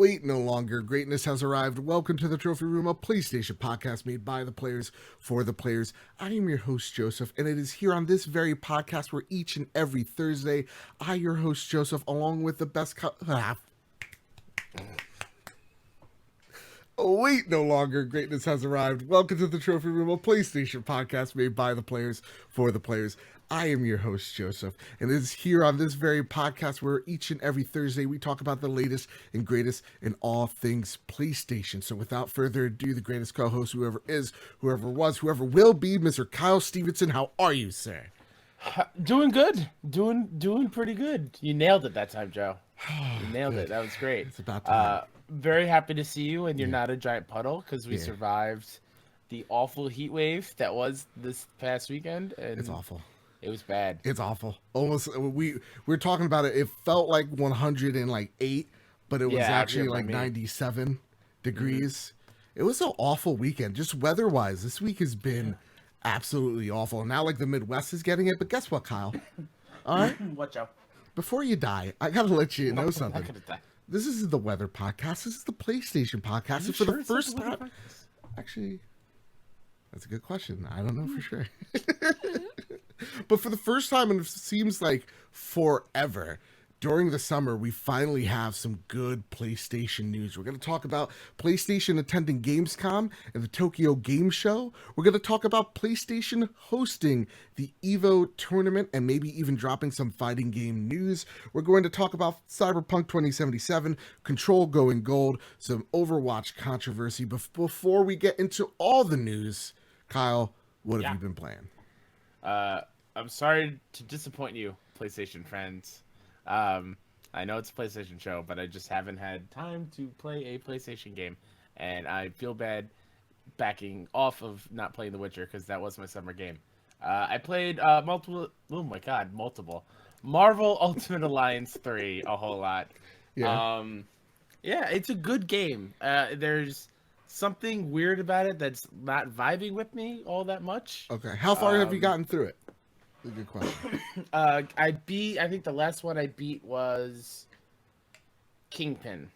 wait no longer. Greatness has arrived. Welcome to the Trophy Room, a PlayStation podcast made by the players for the players. I am your host, Joseph, and it is here on this very podcast where each and every Thursday, I, your host, Joseph, along with the best... Wait no longer. Greatness has arrived. Welcome to the Trophy Room, a PlayStation podcast made by the players for the players. I am your host, Joseph, and it is here on this very podcast where each and every Thursday we talk about the latest and greatest in all things PlayStation. So without further ado, the greatest co-host, whoever is, whoever was, whoever will be, Mr. Kyle Stevenson. How are you, sir? Doing good. Doing pretty good. You nailed it that time, Joe. You nailed it. That was great. It's about to very happy to see you, and you're not a giant puddle because we survived the awful heat wave that was this past weekend. And it's awful. It was bad. It's awful. Almost we're talking about it. It felt like 108, but it was actually like 97 degrees. It was an awful weekend, just weather-wise. This week has been absolutely awful. And now like the Midwest is getting it, but guess what, Kyle? All right? What, Joe? Before you die, I gotta let you know something. I'm not gonna die. This is the weather podcast. This is the PlayStation podcast. And for the first time, actually, that's a good question. I don't know for sure. But for the first time, and it seems like forever, during the summer, we finally have some good PlayStation news. We're going to talk about PlayStation attending Gamescom and the Tokyo Game Show. We're going to talk about PlayStation hosting the EVO tournament and maybe even dropping some fighting game news. We're going to talk about Cyberpunk 2077, Control going gold, some Overwatch controversy. But before we get into all the news, Kyle, what have you been playing? I'm sorry to disappoint you, PlayStation friends. I know it's a PlayStation show, but I just haven't had time to play a PlayStation game, and I feel bad backing off of not playing The Witcher because that was my summer game. I played multiple Marvel Ultimate Alliance 3 a whole lot. Yeah, it's a good game. There's something weird about it that's not vibing with me all that much. Okay, how far have you gotten through it? That's a good question. I think the last one I beat was Kingpin.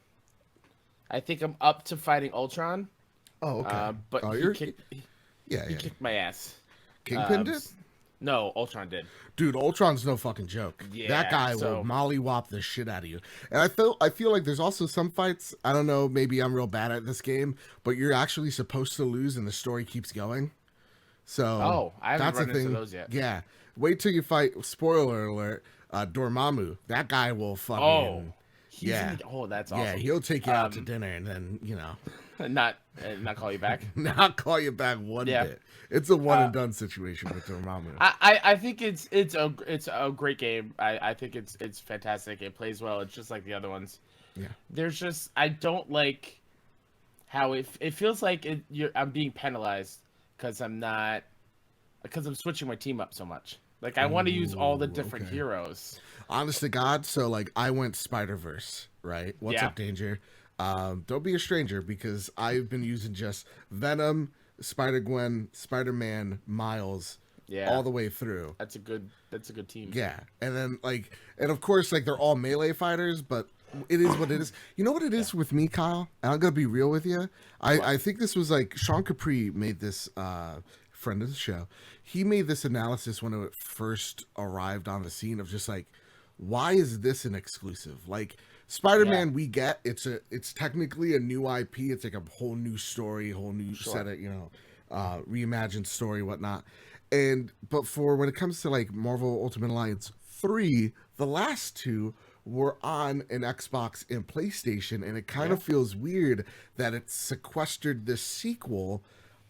I think I'm up to fighting Ultron. Oh, okay. But he kicked my ass. Kingpin did? No, Ultron did. Dude, Ultron's no fucking joke. Yeah, that guy will mollywop the shit out of you. And I feel like there's also some fights, I don't know, maybe I'm real bad at this game, but you're actually supposed to lose and the story keeps going. So I haven't run into those yet. Yeah. Wait till you fight, spoiler alert, Dormammu. That guy will fucking... that's awesome. Yeah, he'll take you out to dinner and then, not call you back. Not call you back one bit. It's a one and done situation with Dormammu. I think it's a great game. I think it's fantastic. It plays well. It's just like the other ones. Yeah. There's just I don't like how it feels like I'm being penalized because I'm switching my team up so much. Like I want to use all the different heroes. Honest to God, so like I went Spider-Verse, right? What's up, Danger? Don't be a stranger because I've been using just Venom, Spider-Gwen, Spider-Man, Miles, all the way through. That's a good team. Yeah, and then and of course they're all melee fighters, but it is what it is. You know what it is with me, Kyle? And I'm gonna be real with you. I think this was Sean Capri made this. Friend of the show, he made this analysis when it first arrived on the scene of just why is this an exclusive? Like Spider-Man, we get it's technically a new IP. It's like a whole new story, whole new set of reimagined story, whatnot. But for when it comes to Marvel Ultimate Alliance 3, the last two were on an Xbox and PlayStation, and it kind of feels weird that it sequestered this sequel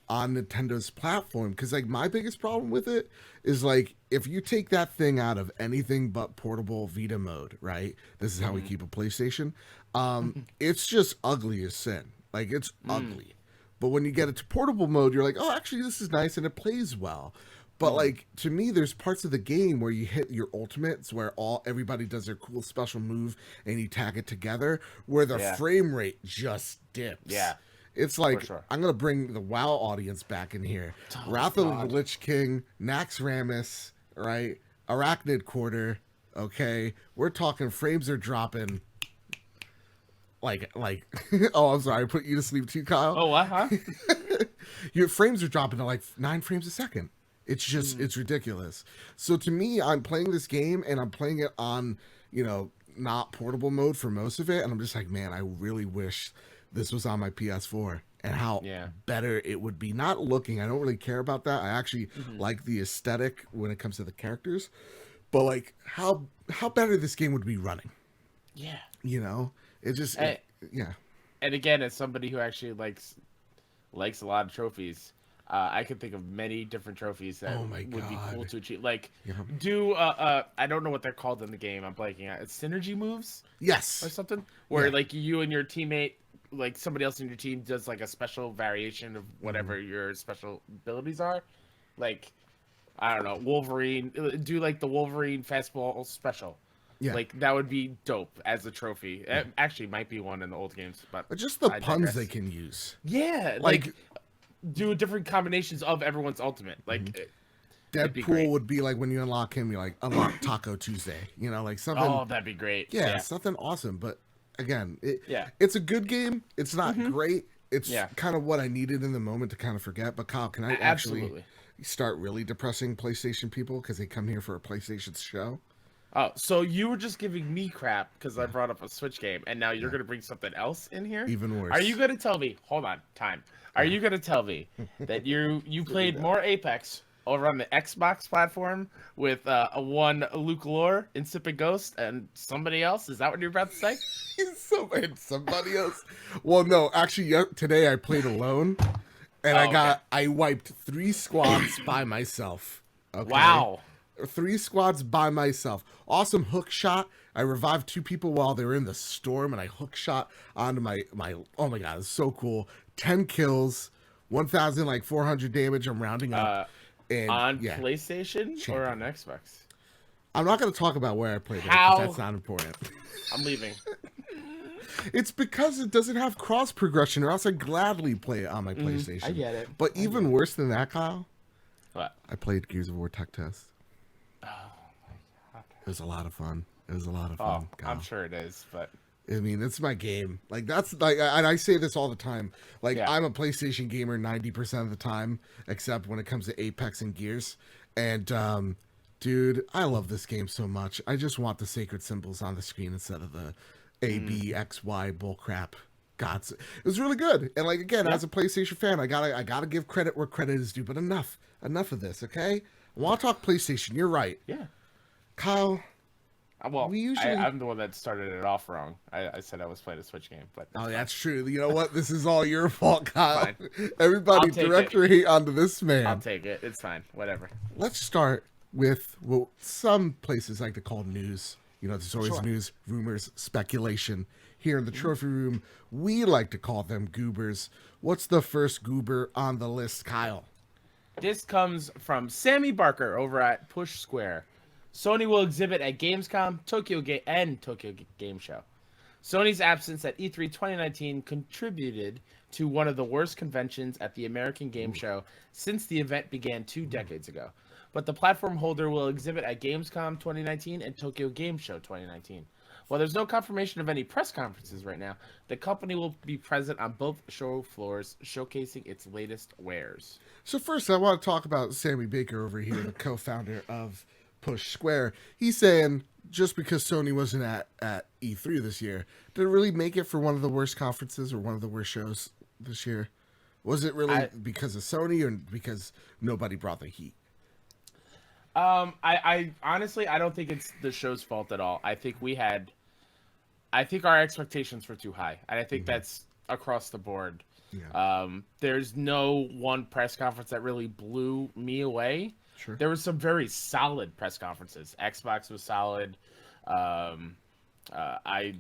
on Nintendo's platform, because my biggest problem with it is if you take that thing out of anything but portable Vita mode, right? This is how we keep a PlayStation. It's just ugly as sin. It's ugly. But when you get it to portable mode, you're oh, actually this is nice and it plays well. But to me, there's parts of the game where you hit your ultimates where everybody does their cool special move and you tag it together, where the frame rate just dips. Yeah. It's I'm going to bring the WoW audience back in here. Wrath of the Lich King, Naxxramas, right? Arachnid Quarter, okay? We're talking frames are dropping. like oh, I'm sorry, I put you to sleep too, Kyle. Oh, what? Huh? Your frames are dropping to like 9 frames a second. It's just it's ridiculous. So to me, I'm playing this game and I'm playing it on, not portable mode for most of it, and I'm just like, man, I really wish this was on my PS4 and how better it would be. Not looking, I don't really care about that. I actually like the aesthetic when it comes to the characters, but like how better this game would be running. Yeah. It just yeah. And again, as somebody who actually likes a lot of trophies, I could think of many different trophies that would be cool to achieve. Like, do I don't know what they're called in the game. I'm blanking out. It's synergy moves, yes, or something, where like you and your teammate, like somebody else in your team, does like a special variation of whatever your special abilities are. Like, I don't know, Wolverine. Do like the Wolverine fastball special. Yeah. Like, that would be dope as a trophy. It actually might be one in the old games, but just the puns they can use. Yeah, like do different combinations of everyone's ultimate. Like Deadpool would be like when you unlock him, you like unlock Taco Tuesday. Like something. Oh, that'd be great. Yeah, something awesome. But again, it's a good game. It's not great. It's kind of what I needed in the moment to kind of forget. But Kyle, can I actually start really depressing PlayStation people because they come here for a PlayStation show? Oh, so you were just giving me crap because I brought up a Switch game, and now you're going to bring something else in here? Even worse. Are you going to tell me... Hold on, time. Are you going to tell me that you played more Apex over on the Xbox platform with one Luke Lore, Insipid Ghost, and somebody else? Is that what you're about to say? Somebody else? Well, no. Actually, today I played alone, and I wiped 3 squads by myself. Okay? Wow. 3 squads by myself. Awesome hook shot. I revived 2 people while they were in the storm, and I hook shot onto my. Oh my god, it's so cool. 10 kills, 1,400 damage. I'm rounding up. On PlayStation or on Xbox? I'm not going to talk about where I played it because that's not important. I'm leaving. It's because it doesn't have cross progression, or else I'd gladly play it on my PlayStation. I get it. But even worse than that, Kyle. What? I played Gears of War Tech Test. Oh my god. It was a lot of fun. Kyle. I'm sure it is, but I mean, it's my game. Like, that's like, and I say this all the time. Like, I'm a PlayStation gamer 90% of the time, except when it comes to Apex and Gears. And, dude, I love this game so much. I just want the sacred symbols on the screen instead of the A, B, X, Y bullcrap. God, it was really good. And like, again, as a PlayStation fan, I gotta give credit where credit is due. But enough of this, okay? I want to talk PlayStation. You're right. Yeah. Kyle. Well, I'm the one that started it off wrong. I said I was playing a Switch game, but that's true. You know what? This is all your fault, Kyle. Fine. Everybody direct your hate onto this man. I'll take it. It's fine. Whatever. Let's start with what some places like to call news. There's always news, rumors, speculation. Here in the trophy room, we like to call them goobers. What's the first goober on the list, Kyle? This comes from Sammy Barker over at Push Square. Sony will exhibit at Gamescom, Tokyo Game Show. Sony's absence at E3 2019 contributed to one of the worst conventions at the American Game Show since the event began 2 decades ago. But the platform holder will exhibit at Gamescom 2019 and Tokyo Game Show 2019. While there's no confirmation of any press conferences right now, the company will be present on both show floors, showcasing its latest wares. So first, I want to talk about Sammy Baker over here, the co-founder of Push Square. He's saying just because Sony wasn't at E3 this year, did it really make it for one of the worst conferences or one of the worst shows this year? Was it really because of Sony or because nobody brought the heat? I honestly, I don't think it's the show's fault at all. I think our expectations were too high. And I think that's across the board. Yeah. There's no one press conference that really blew me away. Sure. There were some very solid press conferences. Xbox was solid. I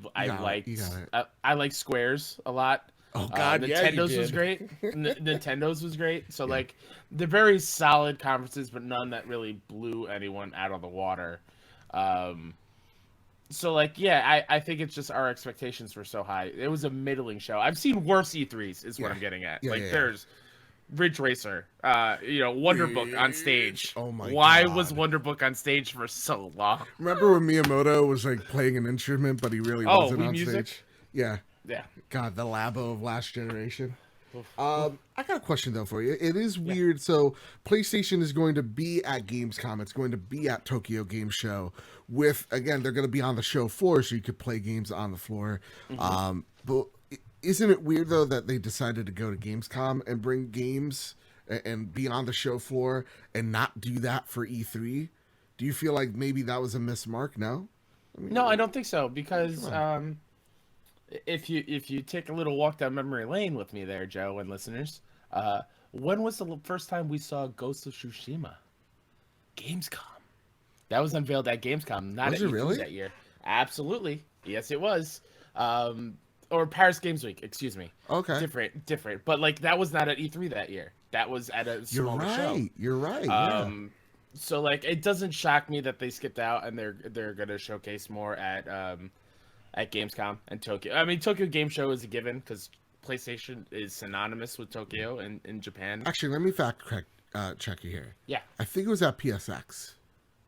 like Squares a lot. Oh God, Nintendo's was great. Nintendo's was great. So like, they're very solid conferences, but none that really blew anyone out of the water. So like, I think it's just our expectations were so high. It was a middling show. I've seen worse E3s, is what I'm getting at. There's Ridge Racer, Wonderbook on stage. Oh my! Why God. was Wonderbook on stage for so long? Remember when Miyamoto was like playing an instrument, but he really wasn't on stage? Yeah. Yeah. God, the Labo of last generation. Oof, oof. I got a question though for you. It is Yeah. weird. So PlayStation is going to be at Gamescom. It's going to be at Tokyo Game Show. With again, they're going to be on the show floor, so you could play games on the floor. Hmm. But isn't it weird though that they decided to go to Gamescom and bring games and be on the show floor and not do that for E3? Do you feel like maybe that was a mismark? No. I mean, No, I don't think so come because on. if you take a little walk down memory lane with me there, Joe and listeners, when was the first time we saw Ghost of Tsushima? Gamescom. That was unveiled at Gamescom, not Was at it E3 really? that year. Absolutely, yes, it was. Or Paris Games Week, excuse me. Okay. Different. But like that was not at E3 that year. That was at a You're smaller show. right. You're right. Yeah. Um, so like it doesn't shock me that they skipped out and they're gonna showcase more at Gamescom and Tokyo. I mean, Tokyo Game Show is a given because PlayStation is synonymous with Tokyo in Japan. Actually, let me fact check you here. Yeah, I think it was at PSX.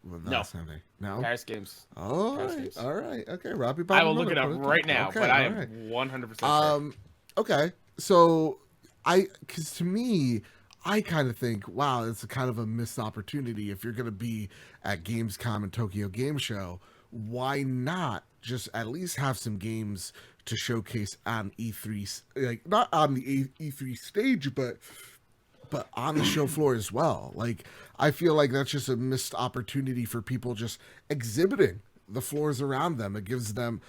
The no, last time no. Paris Games. Oh, Paris Games. all right. Okay, Robbie I Bobby will look Miller it up put right down. now, Okay, but I all am right. 100% sure. Okay. So because to me, I kind of think, wow, it's a kind of a missed opportunity. If you're going to be at Gamescom and Tokyo Game Show, why not just at least have some games to showcase on E3, like not on the E3 stage, but on the show floor as well. Like I feel like that's just a missed opportunity for people just exhibiting the floors around them. It gives them,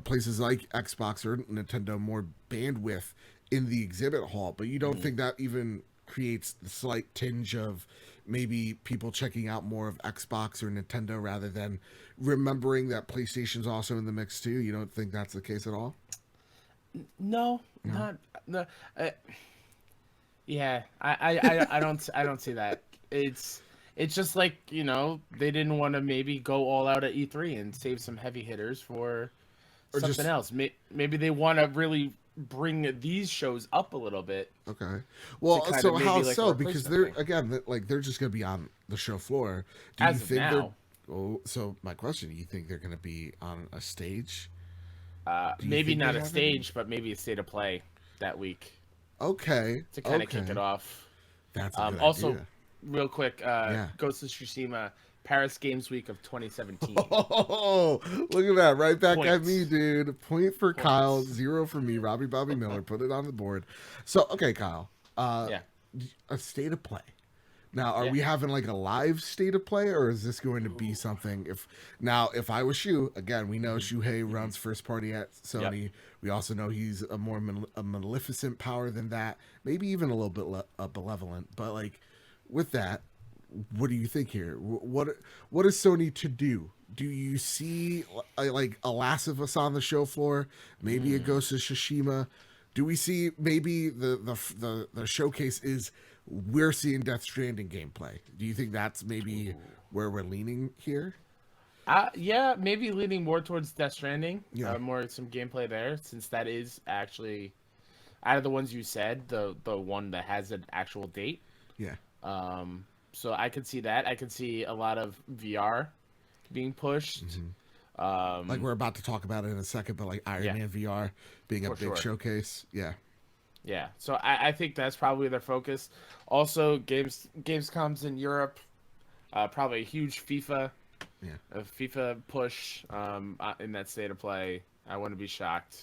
places like Xbox or Nintendo more bandwidth in the exhibit hall. But you don't think that even creates the slight tinge of maybe people checking out more of Xbox or Nintendo rather than remembering that PlayStation's also in the mix too? You don't think that's the case at all? No, No. not no. Yeah, I don't see that. It's just like they didn't want to maybe go all out at E3 and save some heavy hitters for Or something just else. Maybe they want to really bring these shows up a little bit okay. to Well, kind of so how maybe like a so? Because replacement they're thing. again, like they're just going to be on the show floor. Do you As of think they're? now, Oh, so my question: do you think they're going to be on a stage? Do you maybe think they not a have any? stage, but maybe a state of play that week Okay, to kind of kick it okay, off. that's a good Also, idea. real quick, Yeah. Ghost of Tsushima Paris Games Week of 2017. Oh, look at that! Right back at me, Points. dude. Point for Kyle, Points. 0 for me. Robbie Bobby Miller. Put it on the board. So, okay, Kyle. Yeah. A state of play. Now, are Yeah. we having like a live state of play, or is this going to be something? If I was Shu, again, we know Shuhei runs first party at Yep. Sony. We also know he's a more a maleficent power than that, maybe even a little bit benevolent. But like, with that, what do you think here? What is Sony to do? Do you see like a Last of Us on the show floor? Maybe a Ghost of Tsushima? Do we see maybe the showcase is we're seeing Death Stranding gameplay? Do you think that's maybe where we're leaning here? Yeah, maybe leaning more towards Death Stranding. Yeah, More some gameplay there, since that is actually out of the ones you said, the one that has an actual date. yeah. So I could see that. I could see a lot of VR being pushed. Like we're about to talk about it in a second, but like Iron Yeah, Man VR being a for big sure. showcase. Yeah, Yeah. So I think that's probably their focus. Also, Gamescom's in Europe. Probably a huge yeah. a FIFA push in that state of play. I wouldn't be shocked.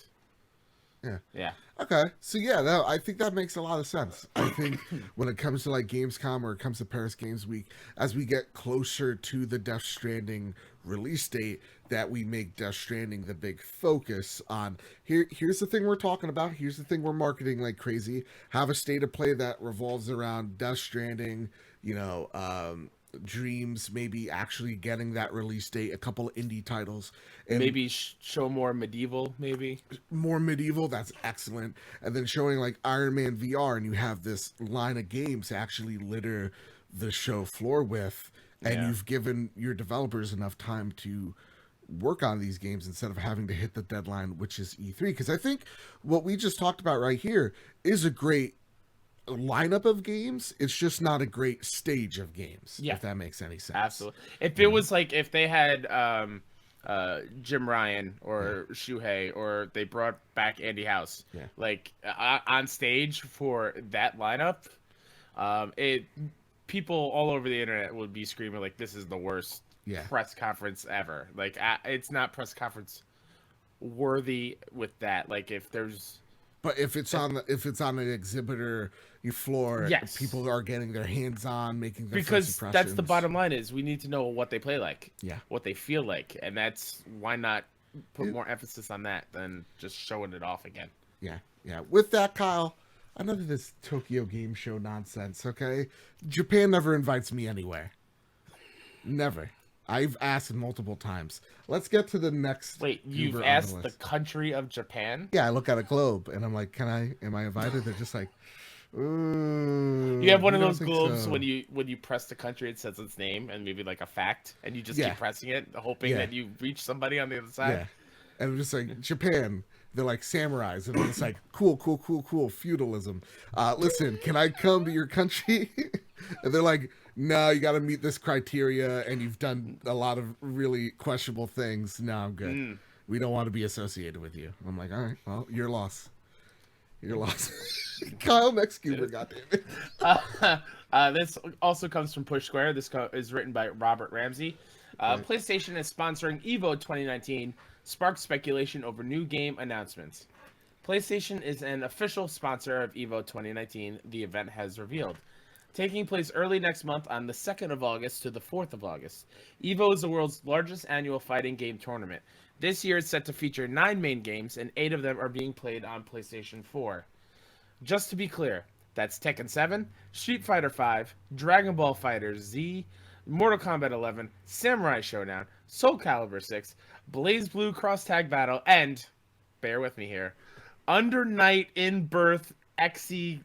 Yeah. Yeah. Okay. So yeah, no, I think that makes a lot of sense. I think when it comes to like Gamescom or it comes to Paris Games Week, as we get closer to the Death Stranding release date, that we make Death Stranding the big focus on. Here's the thing we're talking about. Here's the thing we're marketing like crazy. Have a state of play that revolves around Death Stranding. Dreams maybe actually getting that release date. A couple of indie titles and Maybe show more medieval. Maybe. more medieval. That's excellent. And then showing like Iron Man VR, and you have this line of games to actually litter the show floor with, and Yeah. you've given your developers enough time to work on these games instead of having to hit the deadline, which is E3. Because I think what we just talked about right here is a great lineup of games. It's just not a great stage of games, Yeah. if that makes any sense. Absolutely. If it was like if they had Jim Ryan or Shuhei, or they brought back Andy House, Yeah. like on stage for that lineup, it people all over the internet would be screaming like, "This is the worst Yeah. press conference ever." Like, it's not press conference worthy with that. Like, if there's But if it's on an exhibitor floor, yes, people are getting their hands on, making their first because impressions. that's the bottom line is we need to know what they play like, Yeah. what they feel like, and that's why not put more emphasis on that than just showing it off again. Yeah, yeah. With that, Kyle, enough of this Tokyo Game Show nonsense, okay? Japan never invites me anywhere. Never. I've asked multiple times. Let's get to the next. Wait, you've Uber on asked the list. country of Japan? Yeah, I look at a globe and I'm like, am I invited? They're just like, ooh. You have one we of don't those think globes so. when you press the country, it says its name and maybe like a fact, and you just Yeah. keep pressing it, hoping Yeah. that you reach somebody on the other side. Yeah. And I'm just like, Japan, they're like samurais. And I'm just like, cool, feudalism. Listen, can I come to your country? And they're like, no, you got to meet this criteria. And you've done a lot of really questionable things. No, I'm good. We don't want to be associated with you. I'm like, all right, well, your loss. Your loss. Kyle, next Cuber, goddammit. This also comes from Push Square. This is written by Robert Ramsey. PlayStation is sponsoring EVO 2019, sparks speculation over new game announcements. PlayStation is an official sponsor of EVO 2019, the event has revealed. Taking place early next month on the 2nd of August to the 4th of August. EVO is the world's largest annual fighting game tournament. This year it's set to feature 9 main games, and 8 of them are being played on PlayStation 4. Just to be clear, that's Tekken 7, Street Fighter 5, Dragon Ball FighterZ, Z, Mortal Kombat 11, Samurai Showdown, Soul Calibur 6, Blaze Blue Cross Tag Battle, and, bear with me here, Under Night in Birth XE :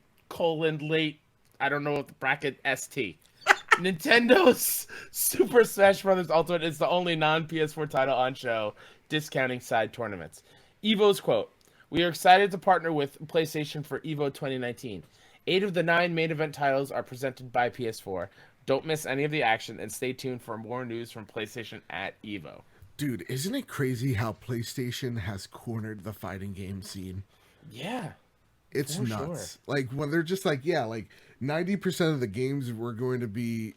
late, I don't know what the bracket ST. Nintendo's Super Smash Bros. Ultimate is the only non-PS4 title on show, discounting side tournaments. EVO's quote, "We are excited to partner with PlayStation for EVO 2019. 8 of the 9 main event titles are presented by PS4. Don't miss any of the action and stay tuned for more news from PlayStation at EVO." Dude, isn't it crazy how PlayStation has cornered the fighting game scene? Yeah. It's For nuts. sure. Like when they're just like, yeah, like 90% of the games we're going to be,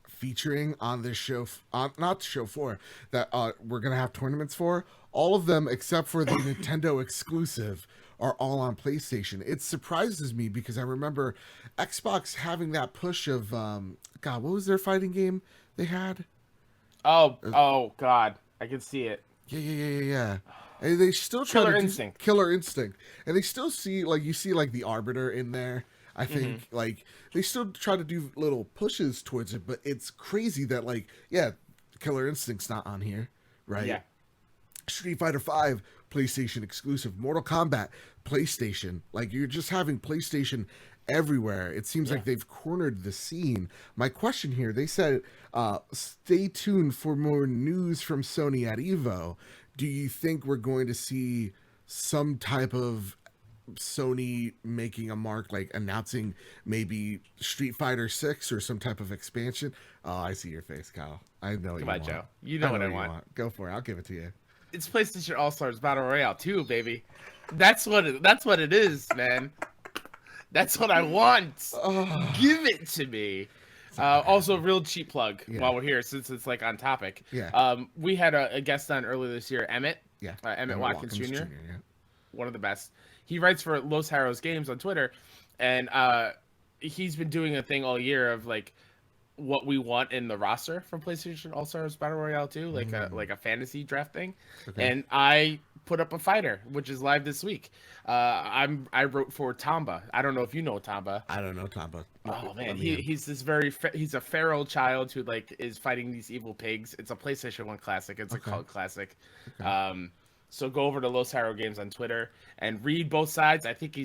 featuring on this show, not show 4, that we're going to have tournaments for, all of them except for the Nintendo exclusive are all on PlayStation. It surprises me because I remember Xbox having that push of, God, what was their fighting game they had? Oh God, I can see it. Yeah. And they still try Killer to Instinct. Killer Instinct, and they still see you see the Arbiter in there. I think they still try to do little pushes towards it, but it's crazy that Killer Instinct's not on here, right? Yeah. Street Fighter 5 PlayStation exclusive, Mortal Kombat PlayStation. Like you're just having PlayStation everywhere. It seems like they've cornered the scene. My question here, they said, stay tuned for more news from Sony at EVO. Do you think we're going to see some type of Sony making a mark, like announcing maybe Street Fighter 6 or some type of expansion? Oh, I see your face, Kyle. I know what you Come on, want. Joe. You know what I want. Go for it. I'll give it to you. It's PlayStation All Stars Battle Royale 2, baby. That's what it is, man. That's what I want. Give it to me. Also, real cheap plug while we're here, since it's on topic. Yeah. We had a guest on earlier this year, Emmett. Yeah. Emmett Watkins Jr. Yeah. One of the best. He writes for Los Harrows Games on Twitter, and he's been doing a thing all year of what we want in the roster from PlayStation All Stars Battle Royale 2, like a fantasy draft thing. Okay. And I put up a fighter, which is live this week. I wrote for Tamba. I don't know if you know Tamba. I don't know, Tamba. Oh man, he's he's a feral child who is fighting these evil pigs. It's a PlayStation 1 classic. It's a cult classic. Okay. So go over to Los Harrow Games on Twitter and read both sides. I think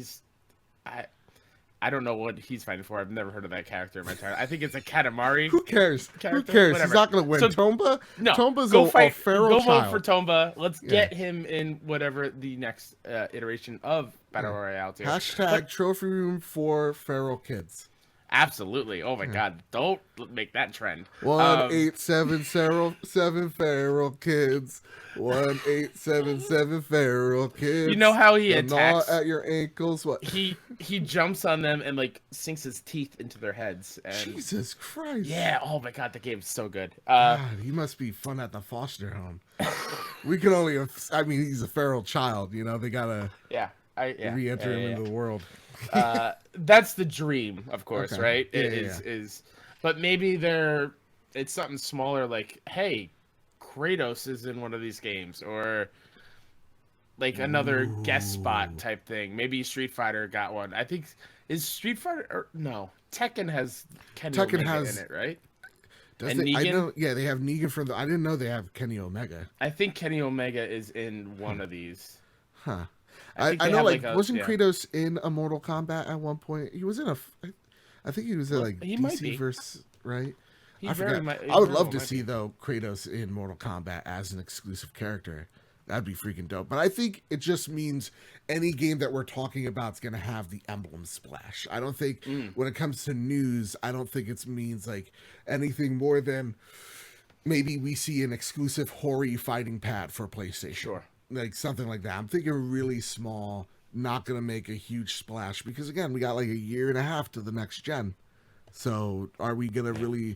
I don't know what he's fighting for. I've never heard of that character in my entire. I think it's a Katamari. Who cares? Character? Who cares? Whatever. He's not going to win. So, Tomba? No. Tomba's a feral go child. Vote for Tomba. Let's get him in whatever the next iteration of Battle Royale 2. Hashtag trophy room for feral kids. Absolutely. Oh my God! Don't make that trend. 1877 feral kids. 1877 feral You know kids. how he They'll gnaw attacks? at your ankles. What? He jumps on them and like sinks his teeth into their heads. And Jesus Christ. yeah, oh my God, the game's so good. God, he must be fun at the foster home. We can only, I mean, he's a feral child, you know, they gotta yeah, re-enter him into the world. That's the dream, of course, Okay. right? Yeah, Is, but maybe it's something smaller, like, hey, Kratos is in one of these games, or like another guest spot type thing. Maybe Street Fighter got one. I think is Street Fighter or no Tekken has Kenny Tekken Omega has in it, right? Does And they? I Negan. know. Yeah, they have Negan from the. I didn't know they have Kenny Omega. I think Kenny Omega is in one of these. Huh. I think I they know. have Like, like a wasn't yeah. Kratos in a Mortal Kombat at one point? He was in a. I think he was in like He might DC be. versus right. He I very forgot. might. I would love to see though Kratos in Mortal Kombat as an exclusive character. That'd be freaking dope. But I think it just means any game that we're talking about is going to have the emblem splash. I don't think when it comes to news, I don't think it means like anything more than maybe we see an exclusive Hori fighting pad for PlayStation. Sure. Like something like that. I'm thinking really small, not going to make a huge splash because again, we got like a year and a half to the next gen. So are we going to really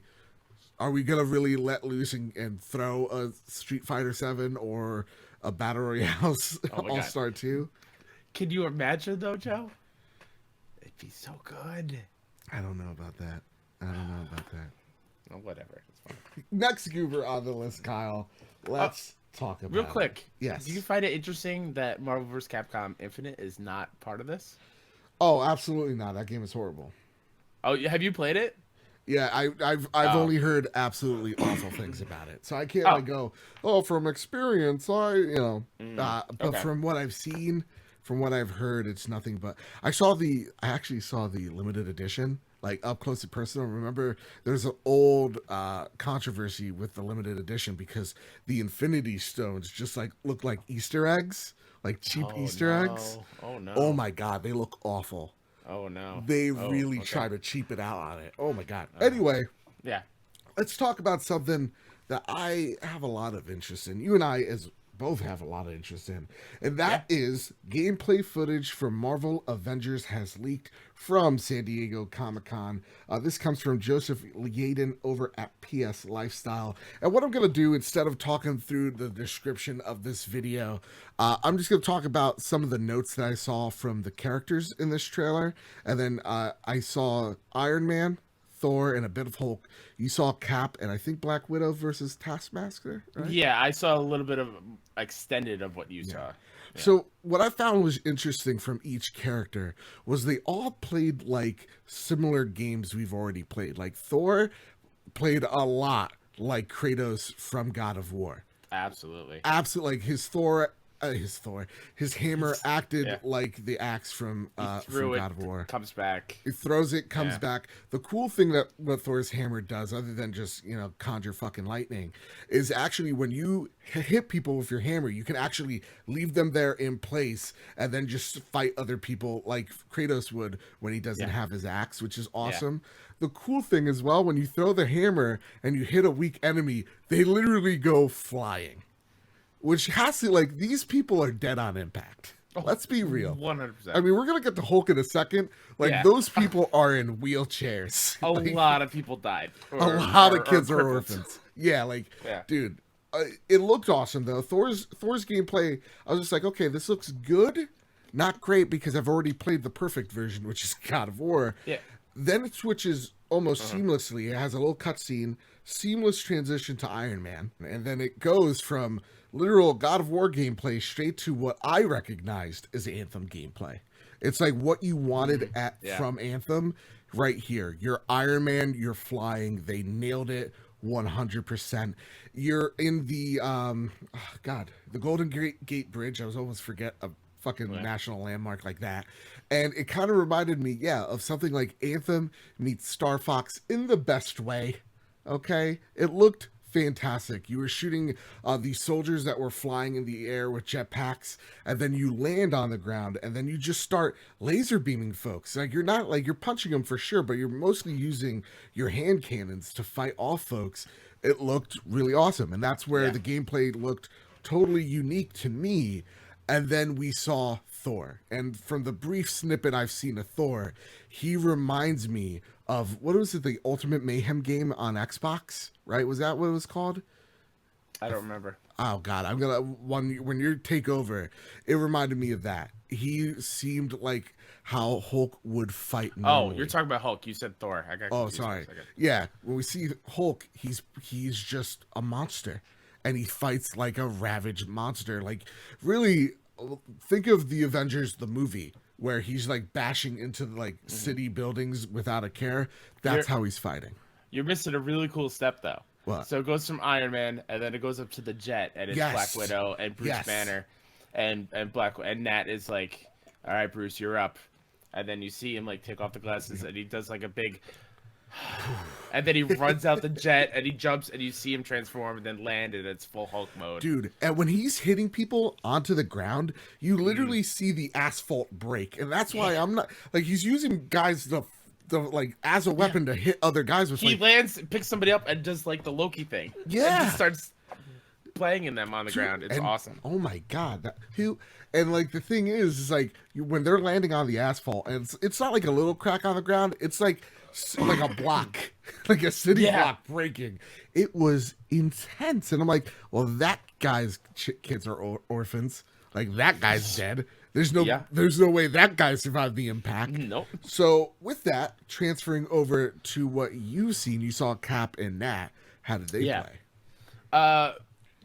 let loose and throw a Street Fighter 7 or a Battle Royale All-Star 2? Can you imagine though, Joe? It'd be so good. I don't know about that. Oh, whatever. It's fine. Next goober on the list, Kyle. Let's talk about Real quick. Yes. Do you find it interesting that Marvel vs. Capcom Infinite is not part of this? Oh, absolutely not. That game is horrible. Oh, have you played it? Yeah, I've only heard absolutely awful things about it, so I can't like go. Oh, from experience, but okay. from what I've seen, from what I've heard, it's nothing but. I actually saw the limited edition, like up close and personal. Remember, there's an old controversy with the limited edition because the Infinity Stones just like look like Easter eggs, like cheap Easter eggs. Oh no! Oh my God, they look awful. Oh no! They really try to cheap it out on it. Oh my God. Anyway, yeah. Let's talk about something that I have a lot of interest in. You and I both have a lot of interest in. And that is gameplay footage from Marvel Avengers has leaked from San Diego Comic-Con. This comes from Joseph Yaden over at PS Lifestyle. And what I'm going to do, instead of talking through the description of this video, I'm just going to talk about some of the notes that I saw from the characters in this trailer. And then I saw Iron Man, Thor, and a bit of Hulk. You saw Cap and I think Black Widow versus Taskmaster, right? Yeah, I saw a little bit of extended of what you saw. Yeah. So what I found was interesting from each character was they all played like similar games we've already played. Like Thor played a lot like Kratos from God of War. Absolutely. Like his hammer acted like the axe from God of War. Comes back. It throws it, comes back. The cool thing that what Thor's hammer does, other than just conjure fucking lightning, is actually when you hit people with your hammer, you can actually leave them there in place and then just fight other people like Kratos would when he doesn't have his axe, which is awesome. The cool thing as well, when you throw the hammer and you hit a weak enemy, they literally go flying. Which has to, like, these people are dead on impact. Let's be real. 100%. I mean, we're going to get to Hulk in a second. Like, those people are in wheelchairs. A lot of people died. A lot of kids are orphans. Yeah, dude, it looked awesome, though. Thor's gameplay, I was just like, okay, this looks good. Not great, because I've already played the perfect version, which is God of War. Yeah. Then it switches almost seamlessly. It has a little cutscene, seamless transition to Iron Man. And then it goes from literal God of War gameplay straight to what I recognized as Anthem gameplay. It's like what you wanted from Anthem right here. You're Iron Man, you're flying. They nailed it 100%. You're in the the Golden Gate Bridge. I was almost forget a fucking national landmark like that. And it kind of reminded me, of something like Anthem meets Star Fox in the best way. Okay? It looked fantastic. You were shooting these soldiers that were flying in the air with jetpacks, and then you land on the ground, and then you just start laser beaming folks. Like you're not like you're punching them for sure, but you're mostly using your hand cannons to fight off folks. It looked really awesome, and that's where Yeah. the gameplay looked totally unique to me. And then we saw Thor, and from the brief snippet I've seen of Thor, he reminds me of what was it, the Ultimate Mayhem game on Xbox, right? Was that what it was called? I don't remember. Oh God, I'm gonna when you take over, it reminded me of that. He seemed like how Hulk would fight Oh, normally. you're talking about Hulk. You said Thor. I got Oh, confused for a sorry. second. Yeah, when we see Hulk, he's just a monster, and he fights like a ravaged monster. Like, really, think of the Avengers, the movie, where he's like bashing into like city buildings without a care. That's You're- how he's fighting. You're missing a really cool step though. What? So it goes from Iron Man, and then it goes up to the Jet, and it's Yes. Black Widow and Bruce Yes. Banner, and Nat is like, "All right, Bruce, you're up." And then you see him like take off the glasses, and he does like a big, and then he runs out the jet, and he jumps, and you see him transform, and then land, and it's full Hulk mode. Dude, and when he's hitting people onto the ground, you literally see the asphalt break, and that's why I'm not like he's using guys the like as a weapon to hit other guys with. He like, lands, picks somebody up, and does like the Loki thing. Yeah. and just starts playing in them on the ground. It's and- awesome. Oh my god, and like the thing is like when they're landing on the asphalt, and it's not like a little crack on the ground. It's like a block, like a city Yeah. block breaking. It was intense, and I'm like, well, that guy's kids are orphans. Like that guy's dead. There's no Yeah. there's no way that guy survived the impact. Nope. So with that, transferring over to what you've seen, you saw Cap and Nat. How did they Yeah. play?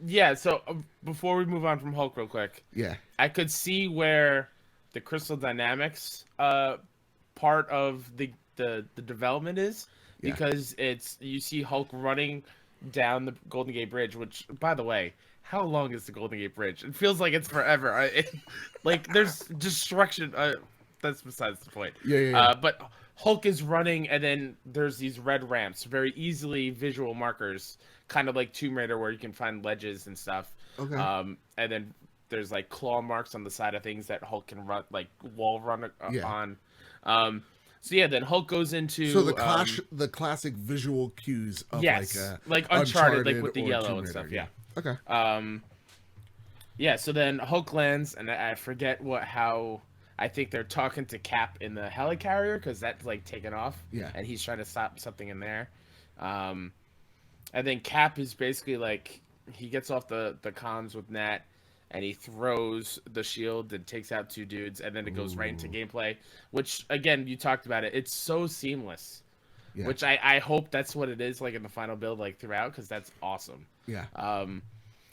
Yeah. So before we move on from Hulk, real quick, Yeah. I could see where the Crystal Dynamics part of the development is, Yeah. because you see Hulk running down the Golden Gate Bridge, which, by the way, how long is the Golden Gate Bridge? It feels like it's forever. Like there's destruction. That's besides the point. Yeah. But Hulk is running, and then there's these red ramps, very easily visual markers, kind of like Tomb Raider, where you can find ledges and stuff. Okay. And then there's like claw marks on the side of things that Hulk can run, like wall run Yeah. on. So yeah, then Hulk goes into So the classic visual cues of yes, like Uncharted, like with the or yellow Tomb and Raider, stuff. Yeah. Okay. Yeah. So then Hulk lands, and I forget how. I think they're talking to Cap in the helicarrier, because that's like taken off. Yeah. And he's trying to stop something in there. And then Cap is basically like, he gets off the comms with Nat, and he throws the shield and takes out two dudes, and then it goes right into gameplay. Which, again, you talked about it. It's so seamless. Yeah. Which I hope that's what it is, like in the final build, like throughout, because that's awesome. Yeah.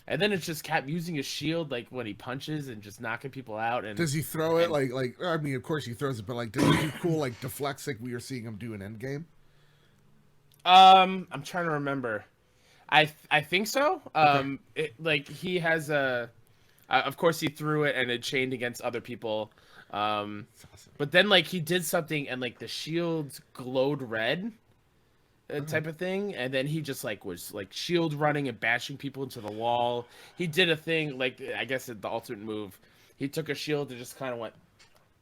And then it's just Cap using his shield, like when he punches and just knocking people out. And Does he throw it like I mean, of course he throws it, but like does he do cool like deflects like we were seeing him do in Endgame? I'm trying to remember. I think so. Like he has of course he threw it and it chained against other people. Awesome. But then like he did something and like the shields glowed red, type of thing, and then he just like was like shield running and bashing people into the wall. He did a thing like, I guess the ultimate move. He took a shield and just kind of went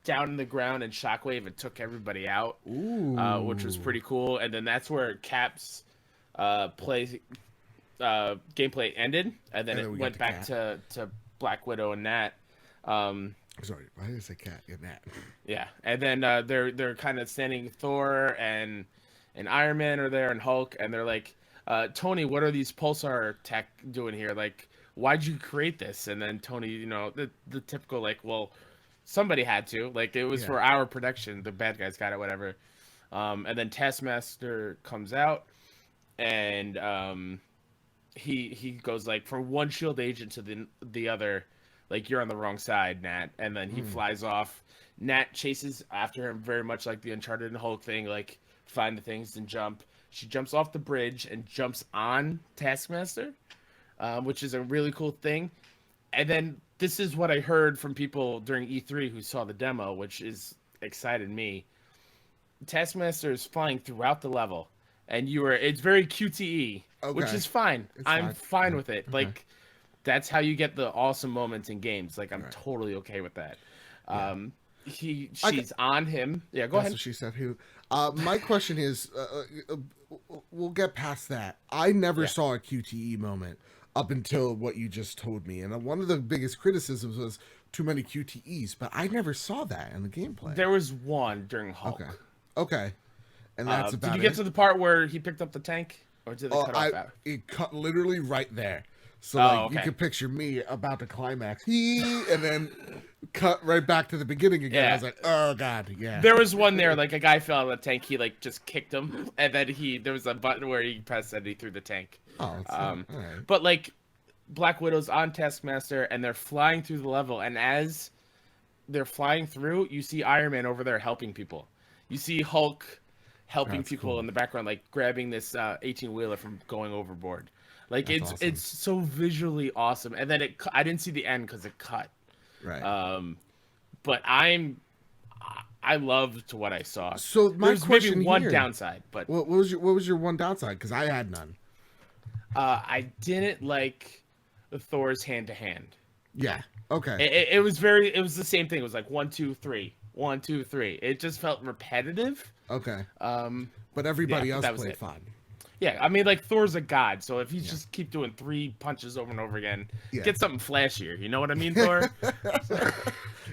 down in the ground and shockwave and took everybody out. Ooh. Which was pretty cool. And then that's where Cap's gameplay ended, and then And then we it got went to back to Black Widow and Nat. Sorry, why did I say cat and Nat? Yeah, and then they're kind of standing. Thor and Iron Man are there, and Hulk, and they're like, Tony, what are these pulsar tech doing here? Like, why'd you create this? And then Tony, the typical like, well, somebody had to. Like, it was for our protection. The bad guys got it, whatever. And then Taskmaster comes out, and he goes like, from one shield agent to the other, like, you're on the wrong side, Nat. And then he flies off. Nat chases after him, very much like the Uncharted and Hulk thing, like, find the things and jump. She jumps off the bridge and jumps on Taskmaster, which is a really cool thing. And then this is what I heard from people during E3 who saw the demo, which is excited me. Taskmaster is flying throughout the level, and it's very QTE. which Okay. is fine. It's I'm fine. fine Yeah. with it. Okay. Like, that's how you get the awesome moments in games. Like, I'm Right. totally okay with that. Yeah. I, She's on him. Yeah, go That's ahead. what she said. Who? My question is, we'll get past that. I never Yeah. saw a QTE moment up until what you just told me, and one of the biggest criticisms was too many QTEs. But I never saw that in the gameplay. There was one during Okay, Hulk. okay, and that's Did you about get it. to the part where he picked up the tank, or did it cut I off at? it cut literally right there. So Oh, like you okay. could picture me about to climax, and then cut right back to the beginning again. I Yeah. was like, oh god, yeah. There was one there, like a guy fell out of the tank. He like just kicked him, and then there was a button where he pressed and he threw the tank. Oh, it's not, all right. But like Black Widow's on Taskmaster, and they're flying through the level, and as they're flying through, you see Iron Man over there helping people. You see Hulk helping That's people cool. in the background, like grabbing this 18-wheeler from going overboard. Like That's it's awesome. it's so visually awesome. And then I didn't see the end because it cut. Right. But I loved what I saw. So my There's question maybe one here, downside, but what was your one downside? Because I had none. I didn't like Thor's hand to hand. Yeah. Okay. It was the same thing. It was like 1, 2, 3, 1, 2, 3. It just felt repetitive. Okay. Um, But everybody yeah, else that was played it. fine. Yeah, I mean, like Thor's a god, so if he's just keep doing 3 punches over and over again, Yeah. get something flashier. You know what I mean, Thor?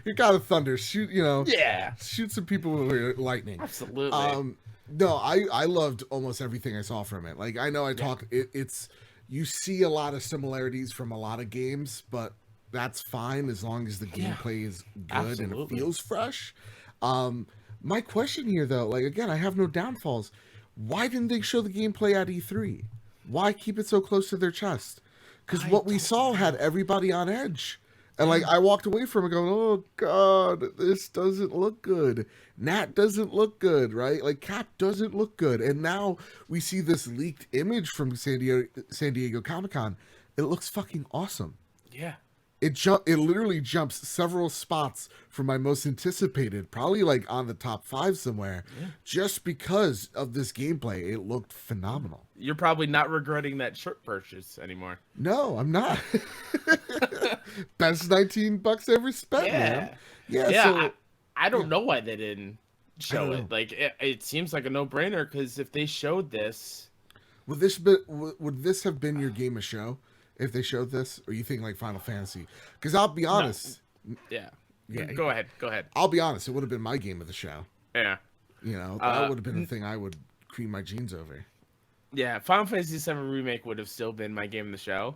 You got a thunder shoot. Yeah, Shoot some people with your lightning. absolutely. No, I loved almost everything I saw from it. Like I know I talked. It's you see a lot of similarities from a lot of games, but that's fine as long as the gameplay is good and it Absolutely. feels fresh. My question here, though, like again, I have no downfalls. Why didn't they show the gameplay at E3? Why keep it so close to their chest? Because what we saw had everybody on edge. And like I walked away from it going, oh god, this doesn't look good. Nat doesn't look good, right? Like Cap doesn't look good. And now we see this leaked image from San Diego Comic-Con. It looks fucking awesome. Yeah. It literally jumps several spots from my most anticipated, probably like on the top 5 somewhere, just because of this gameplay. It looked phenomenal. You're probably not regretting that shirt purchase anymore. No, I'm not. Best $19 ever spent, man. Yeah, So I don't know why they didn't show don't it. know. Like it seems like a no-brainer because if they showed this, would this have been your game of show if they showed this, or you think like Final Fantasy? Because I'll be honest. yeah. Yeah. Go ahead. I'll be honest. It would have been my game of the show. Yeah. That would have been the thing I would cream my jeans over. Yeah, Final Fantasy VII Remake would have still been my game of the show.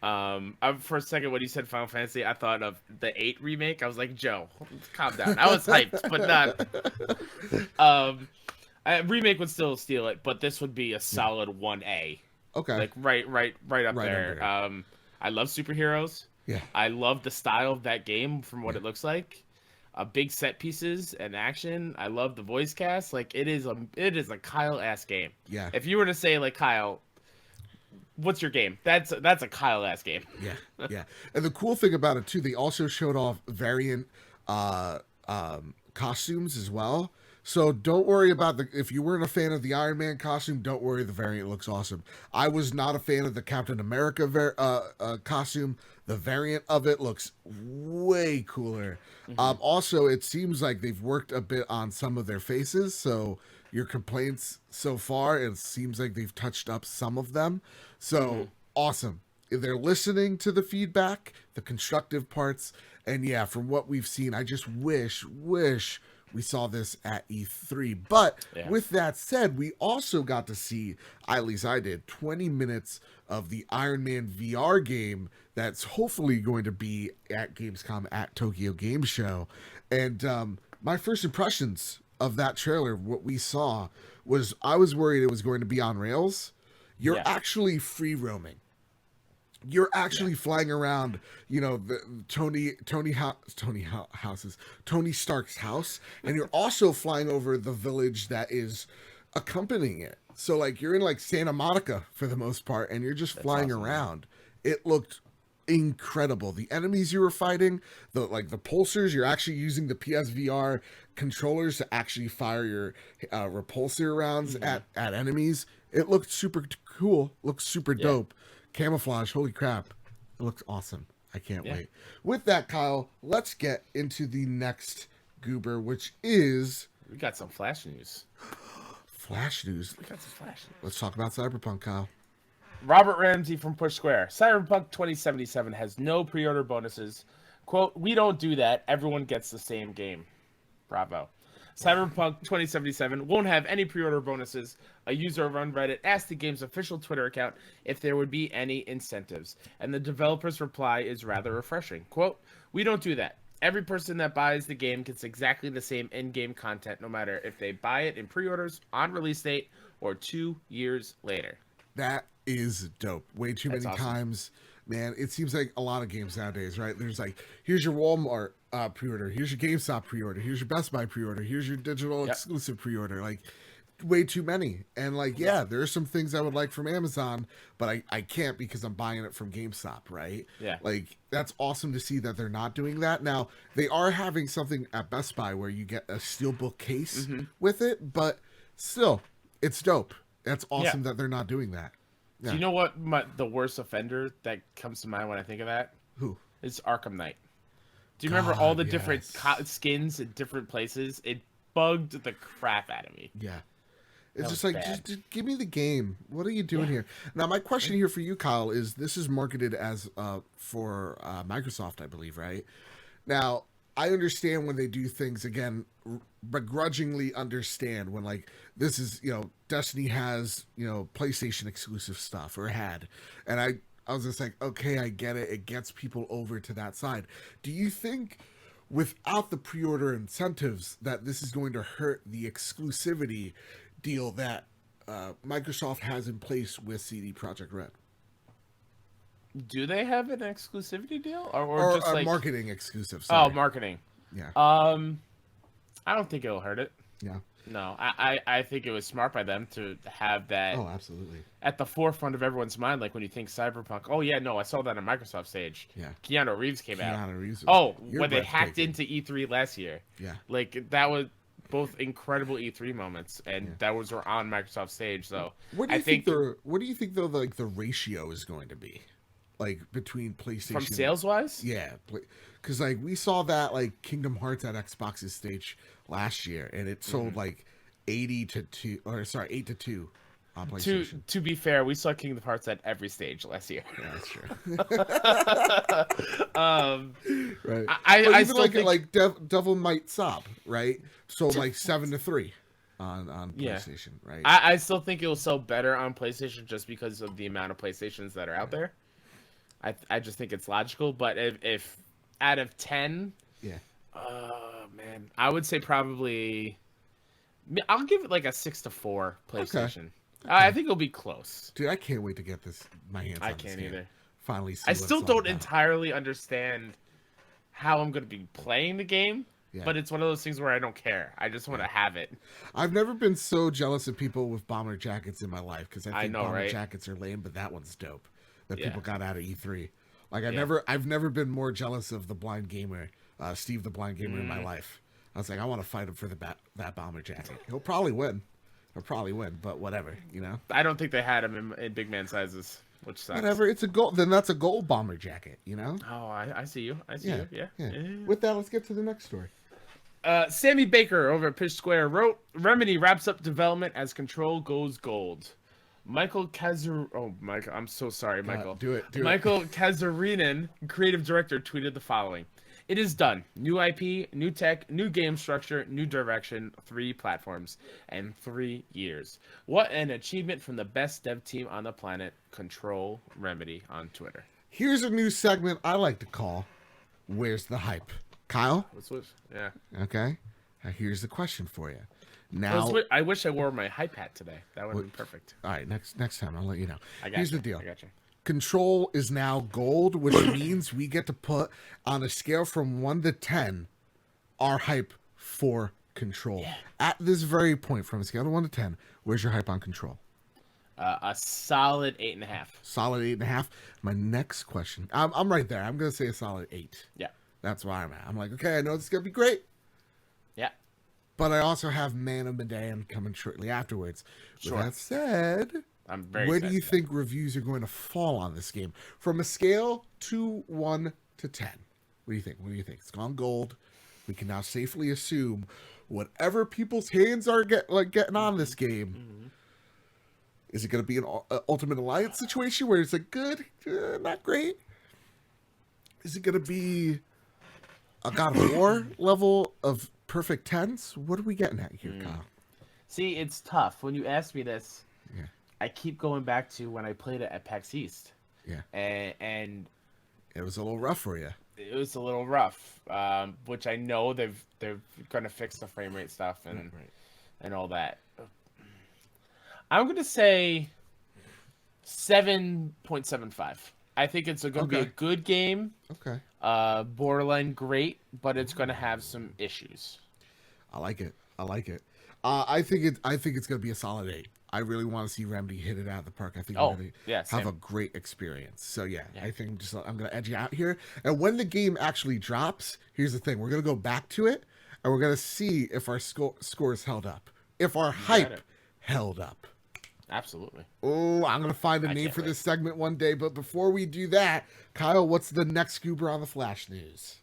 For a second, when you said Final Fantasy, I thought of the 8 remake. I was like, Joe, calm down. I was hyped, but not. Remake would still steal it, but this would be a solid 1A. Okay. Like right up Right there. under I love superheroes. Yeah. I love the style of that game from what it looks like. Big set pieces and action. I love the voice cast. Like it is a Kyle-ass game. Yeah. If you were to say like Kyle, what's your game? That's a Kyle-ass game. Yeah, yeah. And the cool thing about it too, they also showed off variant costumes as well. So don't worry about if you weren't a fan of the Iron Man costume, don't worry, the variant looks awesome. I was not a fan of the Captain America costume. The variant of it looks way cooler. Also, it seems like they've worked a bit on some of their faces, so your complaints so far, it seems like they've touched up some of them. So awesome. They're listening to the feedback, the constructive parts, and yeah, from what we've seen, I just wish we saw this at E3. But with that said, we also got to see, at least I did, 20 minutes of the Iron Man VR game that's hopefully going to be at Gamescom at Tokyo Game Show. And my first impressions of that trailer, what we saw, was I was worried it was going to be on rails. You're actually free roaming. You're actually flying around, the Tony Stark's house, and you're also flying over the village that is accompanying it. So like you're in like Santa Monica for the most part, and you're just flying around. It looked incredible. The enemies you were fighting, the pulsers, you're actually using the PSVR controllers to actually fire your repulsor rounds at enemies. It looked super cool. Looked super Yeah. dope. Camouflage. Holy crap! It looks awesome. I can't Yeah. wait. With that, Kyle, let's get into the next goober, which is We got some Flash news. Flash news. We got some Flash news. Let's talk about Cyberpunk, Kyle. Robert Ramsey from Push Square. Cyberpunk 2077 has no pre-order bonuses. Quote, "We don't do that. Everyone gets the same game." Bravo. Cyberpunk 2077 won't have any pre-order bonuses. A user on Reddit asked the game's official Twitter account if there would be any incentives, and the developer's reply is rather refreshing. Quote, "We don't do that. Every person that buys the game gets exactly the same in-game content, no matter if they buy it in pre-orders, on release date, or 2 years later." That is dope. Way too That's many awesome. times, man. It seems like a lot of games nowadays, right? There's like, here's your Walmart pre-order, here's your GameStop pre-order, here's your Best Buy pre-order, here's your digital Yep. exclusive pre-order. Like, way too many. And like, yeah, there are some things I would like from Amazon, but I can't because I'm buying it from GameStop, right? Yeah. Like, that's awesome to see that they're not doing that. Now, they are having something at Best Buy where you get a steelbook case with it, but still, it's dope. That's awesome that they're not doing that. Do you know what the worst offender that comes to mind when I think of that? Who? It's Arkham Knight. Do you remember all the God, different yes. skins in different places? It bugged the crap out of me. Yeah. It's That just was like, bad. just give me the game. What are you doing here? Now, my question here for you, Kyle, is this is marketed as for Microsoft, I believe, right? Now, I understand when they do things, again, begrudgingly understand when, like, this is, Destiny has, PlayStation exclusive stuff, or had. And I was just like, okay, I get it. It gets people over to that side. Do you think without the pre-order incentives that this is going to hurt the exclusivity deal that Microsoft has in place with CD Projekt Red, Do they have an exclusivity deal, or or just a like marketing exclusive? oh, Sorry. marketing? Yeah, I don't think it'll hurt it. yeah. No, I think it was smart by them to have that Oh, absolutely. at the forefront of everyone's mind. Like when you think Cyberpunk, oh yeah, no, I saw that on Microsoft stage. Yeah. Keanu Reeves came out. Keanu Reeves. Oh, You're when they hacked breathtaking. into E3 last year. Yeah, Like that was both incredible E3 moments, and Yeah. that was on Microsoft stage. So what do I you think? think What do you think though? Like the ratio is going to be, like between PlayStation from sales wise, Yeah, because like we saw that like Kingdom Hearts at Xbox's stage last year, and it sold like 80-2, or sorry, 8-2 on to PlayStation. to be fair, we saw Kingdom Hearts at every stage last year. Yeah, that's true. Right. I But even still like think like Devil Might Sob, right? Sold like 7-3 on Yeah. PlayStation, right? I still think it'll sell better on PlayStation just because of the amount of PlayStations that are out there. I just think it's logical, but if out of 10, Yeah. man, I would say probably I'll give it like a 6-4 PlayStation. I think it'll be close. Dude, I can't wait to get my hands on I this can't game. either. Finally see I what still it's all don't about. entirely understand how I'm going to be playing the game, Yeah. but it's one of those things where I don't care. I just want to have it. I've never been so jealous of people with bomber jackets in my life, because I I think know, bomber right? jackets are lame, but that one's dope. That Yeah. people got out of E3. Like I've Yeah. never been more jealous of the blind gamer, Steve the blind gamer in my life. I was like, I want to fight him for that bomber jacket. He'll probably win. But whatever, I don't think they had them in big man sizes, which sucks. Whatever. It's a gold. Then that's a gold bomber jacket. Oh, I see you. I see Yeah. you. Yeah. With that, let's get to the next story. Sammy Baker over at Pitch Square wrote, "Remedy wraps up development as Control goes gold." Michael Kazar... Oh, Michael, I'm so sorry, Michael. Do it. Michael Kazarinen, creative director, tweeted the following. "It is done. New IP, new tech, new game structure, new direction, 3 platforms, and 3 years. What an achievement from the best dev team on the planet, Control Remedy," on Twitter. Here's a new segment I like to call "Where's the Hype?" Kyle, Yeah. okay? Now here's the question for you. Now, I wish I wore my hype hat today. That would have been perfect. all right, next time I'll let you know. I got Here's you. the deal. I got you. Control is now gold, which means we get to put on a scale from 1 to 10 our hype for Control. At this very point, from a scale of 1 to 10, where's your hype on Control? A solid 8.5. Solid 8.5. My next question, I'm right there. I'm gonna say a solid 8. Yeah. That's where I'm at. I'm like, okay, I know this is gonna be great, Yeah. but I also have Man of Medan coming shortly afterwards. Sure. With that said, I'm very where do excited you for that. think reviews are going to fall on this game? From a scale to 1 to 10. What do you think? What do you think? It's gone gold. We can now safely assume whatever people's hands are getting on this game. Mm-hmm. Is it going to be an Ultimate Alliance situation where it's like good, not great? Is it going to be a God of War level of perfect tens? What are we getting at here, Kyle? See, it's tough. When you ask me this, Yeah. I keep going back to when I played it at PAX East. Yeah. And It was a little rough for you. it was a little rough, which I know they're going to fix the frame rate stuff and all that. I'm going to say 7.75. I think it's going to be a good game. Okay. Borderline great, but it's going to have some issues. I like it. I think it's going to be a solid 8. I really want to see Remedy hit it out of the park. I think we're going to have a great experience. So yeah, I think I'm going to edge you out here. And when the game actually drops, here's the thing: we're going to go back to it, and we're going to see if our scores held up, if our hype held up. Absolutely. Oh, I'm going to find a name for this segment one day. But before we do that, Kyle, what's the next goober on the Flash news?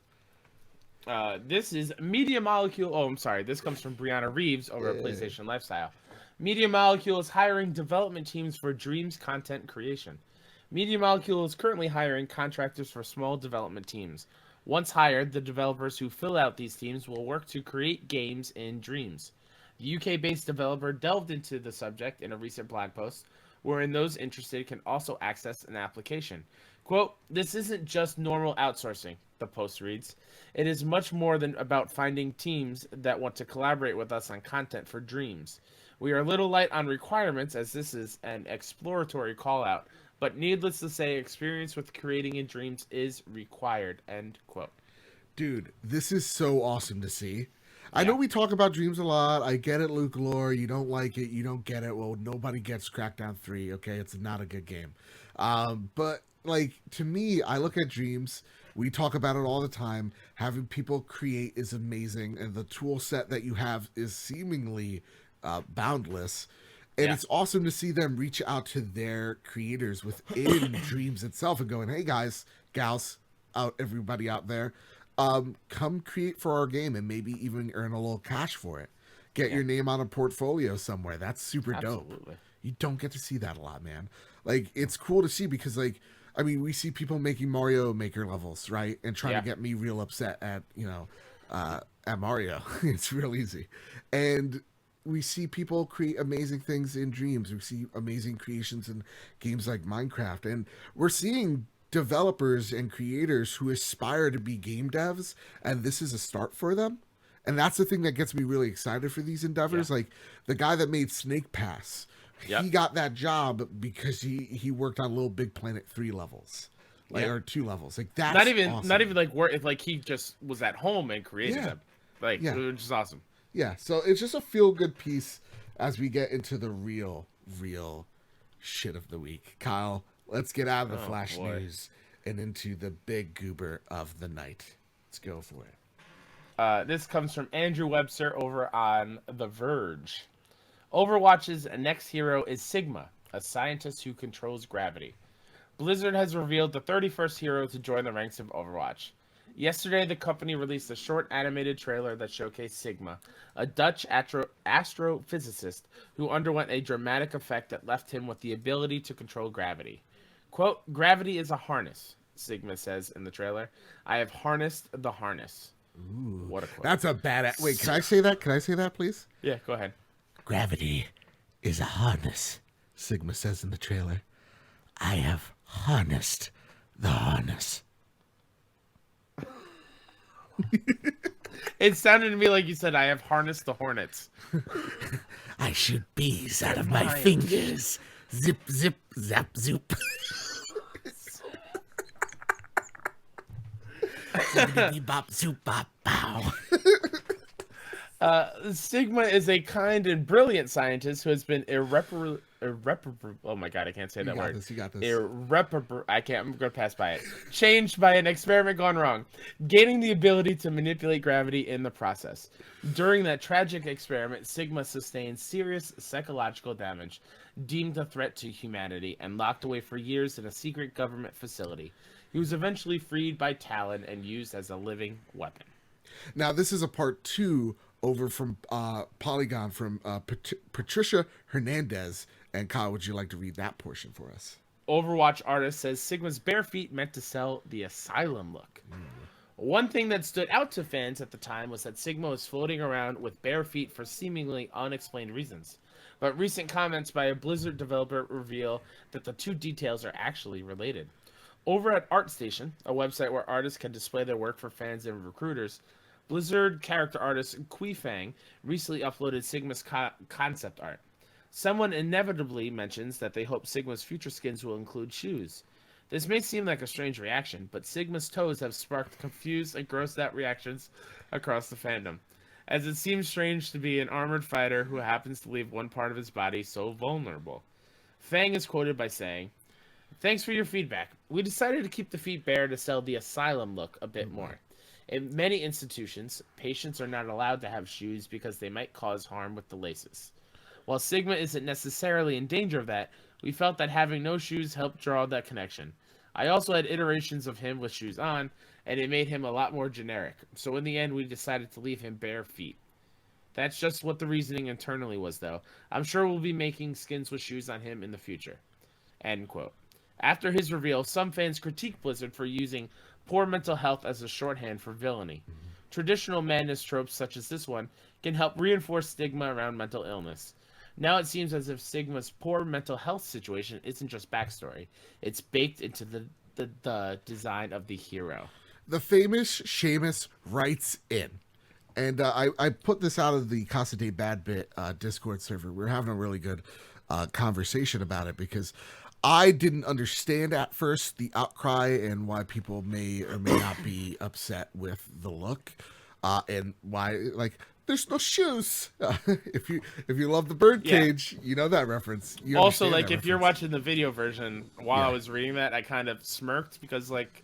This is Media Molecule. Oh, I'm sorry. This comes from Brianna Reeves over at PlayStation Lifestyle. Media Molecule is hiring development teams for Dreams content creation. Media Molecule is currently hiring contractors for small development teams. Once hired, the developers who fill out these teams will work to create games in Dreams. The UK-based developer delved into the subject in a recent blog post, wherein those interested can also access an application. Quote, "This isn't just normal outsourcing," the post reads. "It is much more than about finding teams that want to collaborate with us on content for Dreams. We are a little light on requirements as this is an exploratory call-out, but needless to say, experience with creating in Dreams is required," end quote. Dude, this is so awesome to see. I know we talk about Dreams a lot. I get it, Luke Lore. You don't like it. You don't get it. Well, nobody gets Crackdown 3, okay? It's not a good game. But, like, to me, I look at Dreams. We talk about it all the time. Having people create is amazing, and the tool set that you have is seemingly boundless. And it's awesome to see them reach out to their creators within Dreams itself and going, hey, guys, gals, everybody out there, come create for our game and maybe even earn a little cash for it. Get your name on a portfolio somewhere. That's super dope. You don't get to see that a lot, man. Like, it's cool to see because, like, I mean, we see people making Mario Maker levels, right? And trying to get me real upset at, at Mario. It's real easy. And we see people create amazing things in Dreams. We see amazing creations in games like Minecraft. And we're seeing developers and creators who aspire to be game devs, and this is a start for them. And that's the thing that gets me really excited for these endeavors. Like the guy that made Snake Pass, he got that job because he worked on Little Big Planet 3 levels, or 2 levels. Like that's not even like where like he just was at home and created them, like which is awesome. Yeah, so it's just a feel good piece as we get into the real shit of the week. Kyle, let's get out of the Flash news and into the big goober of the night. Let's go for it. This comes from Andrew Webster over on The Verge. Overwatch's next hero is Sigma, a scientist who controls gravity. Blizzard has revealed the 31st hero to join the ranks of Overwatch. Yesterday, the company released a short animated trailer that showcased Sigma, a Dutch astrophysicist who underwent a dramatic effect that left him with the ability to control gravity. Quote, "Gravity is a harness," Sigma says in the trailer. "I have harnessed the harness." Ooh, what a quote. That's a badass. Wait, can I say that? Can I say that, please? Yeah, go ahead. "Gravity is a harness," Sigma says in the trailer. "I have harnessed the harness." It sounded to me like you said, "I have harnessed the hornets." "I shoot bees out of my fingers. Zip, zip, zap, zoop." Zippity bop, zoop, bop, bow. Sigma is a kind and brilliant scientist who has been irreparable. Oh my god, I can't say that word. You got this. Irreparable. I can't. I'm gonna pass by it. Changed by an experiment gone wrong, gaining the ability to manipulate gravity in the process. During that tragic experiment, Sigma sustained serious psychological damage, deemed a threat to humanity, and locked away for years in a secret government facility. He was eventually freed by Talon and used as a living weapon. Now, this is a part 2 over from Polygon from Patricia Hernandez. And Kyle, would you like to read that portion for us? Overwatch artist says Sigma's bare feet meant to sell the Asylum look. One thing that stood out to fans at the time was that Sigma was floating around with bare feet for seemingly unexplained reasons. But recent comments by a Blizzard developer reveal that the two details are actually related. Over at ArtStation, a website where artists can display their work for fans and recruiters, Blizzard character artist Kui Fang recently uploaded Sigma's concept art. Someone inevitably mentions that they hope Sigma's future skins will include shoes. This may seem like a strange reaction, but Sigma's toes have sparked confused and grossed out reactions across the fandom, as it seems strange to be an armored fighter who happens to leave one part of his body so vulnerable. Fang is quoted by saying, "Thanks for your feedback. We decided to keep the feet bare to sell the Asylum look a bit more. In many institutions, patients are not allowed to have shoes because they might cause harm with the laces. While Sigma isn't necessarily in danger of that, we felt that having no shoes helped draw that connection. I also had iterations of him with shoes on, and it made him a lot more generic. So in the end, we decided to leave him bare feet. That's just what the reasoning internally was, though. I'm sure we'll be making skins with shoes on him in the future." End quote. After his reveal, some fans critiqued Blizzard for using poor mental health as a shorthand for villainy. Traditional madness tropes such as this one can help reinforce stigma around mental illness. Now it seems as if Sigma's poor mental health situation isn't just backstory. It's baked into the design of the hero. The famous Seamus writes in. And I put this out of the Casa de Bad Bit Discord server. We were having a really good conversation about it because I didn't understand at first the outcry and why people may or may not be upset with the look, and why, like, there's no shoes. If you love the birdcage, you know that reference. You also, like, if reference. you're watching the video version, while I was reading that, I kind of smirked because, like,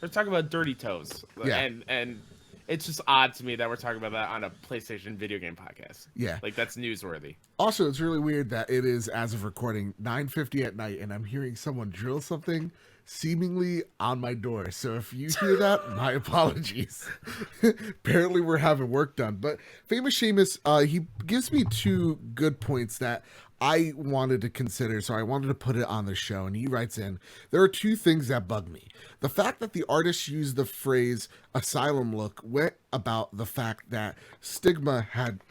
we're talking about dirty toes, and it's just odd to me that we're talking about that on a PlayStation video game podcast. Yeah. Like, that's newsworthy. Also, it's really weird that it is, as of recording, 9:50 at night, and I'm hearing someone drill something seemingly on my door. So if you hear that, my apologies. Apparently, we're having work done. But Famous Seamus, he gives me two good points that I wanted to consider, so I wanted to put it on the show. And he writes in, there are two things that bug me. The fact that the artist used the phrase asylum look went about the fact that Sigma had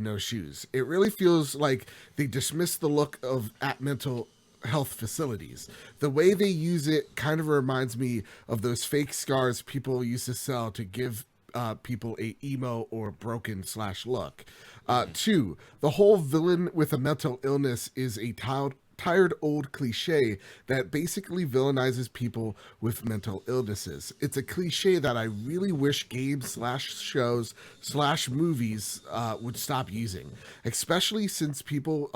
no shoes. It really feels like they dismissed the look of at mental health facilities. The way they use it kind of reminds me of those fake scars people used to sell to give people a emo or broken / look. Two, the whole villain with a mental illness is a tired old cliche that basically villainizes people with mental illnesses. It's a cliche that I really wish games / shows / movies would stop using, especially since people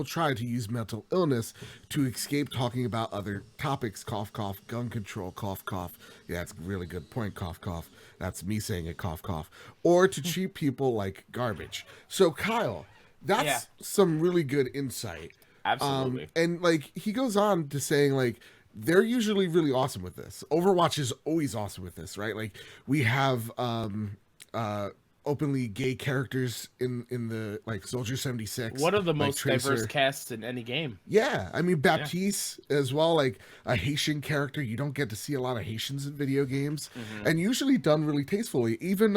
try to use mental illness to escape talking about other topics. Cough, cough. Gun control. Cough, cough. Yeah, that's a really good point. Cough, cough. That's me saying it. Cough, cough. Or to treat people like garbage. So, Kyle, that's some really good insight. Absolutely. And, like, he goes on to saying, like, they're usually really awesome with this. Overwatch is always awesome with this, right? Like, we have openly gay characters in the, like, Soldier 76. One of the like most Tracer. diverse casts in any game. Yeah, I mean, Baptiste as well, like a Haitian character. You don't get to see a lot of Haitians in video games, and usually done really tastefully. Even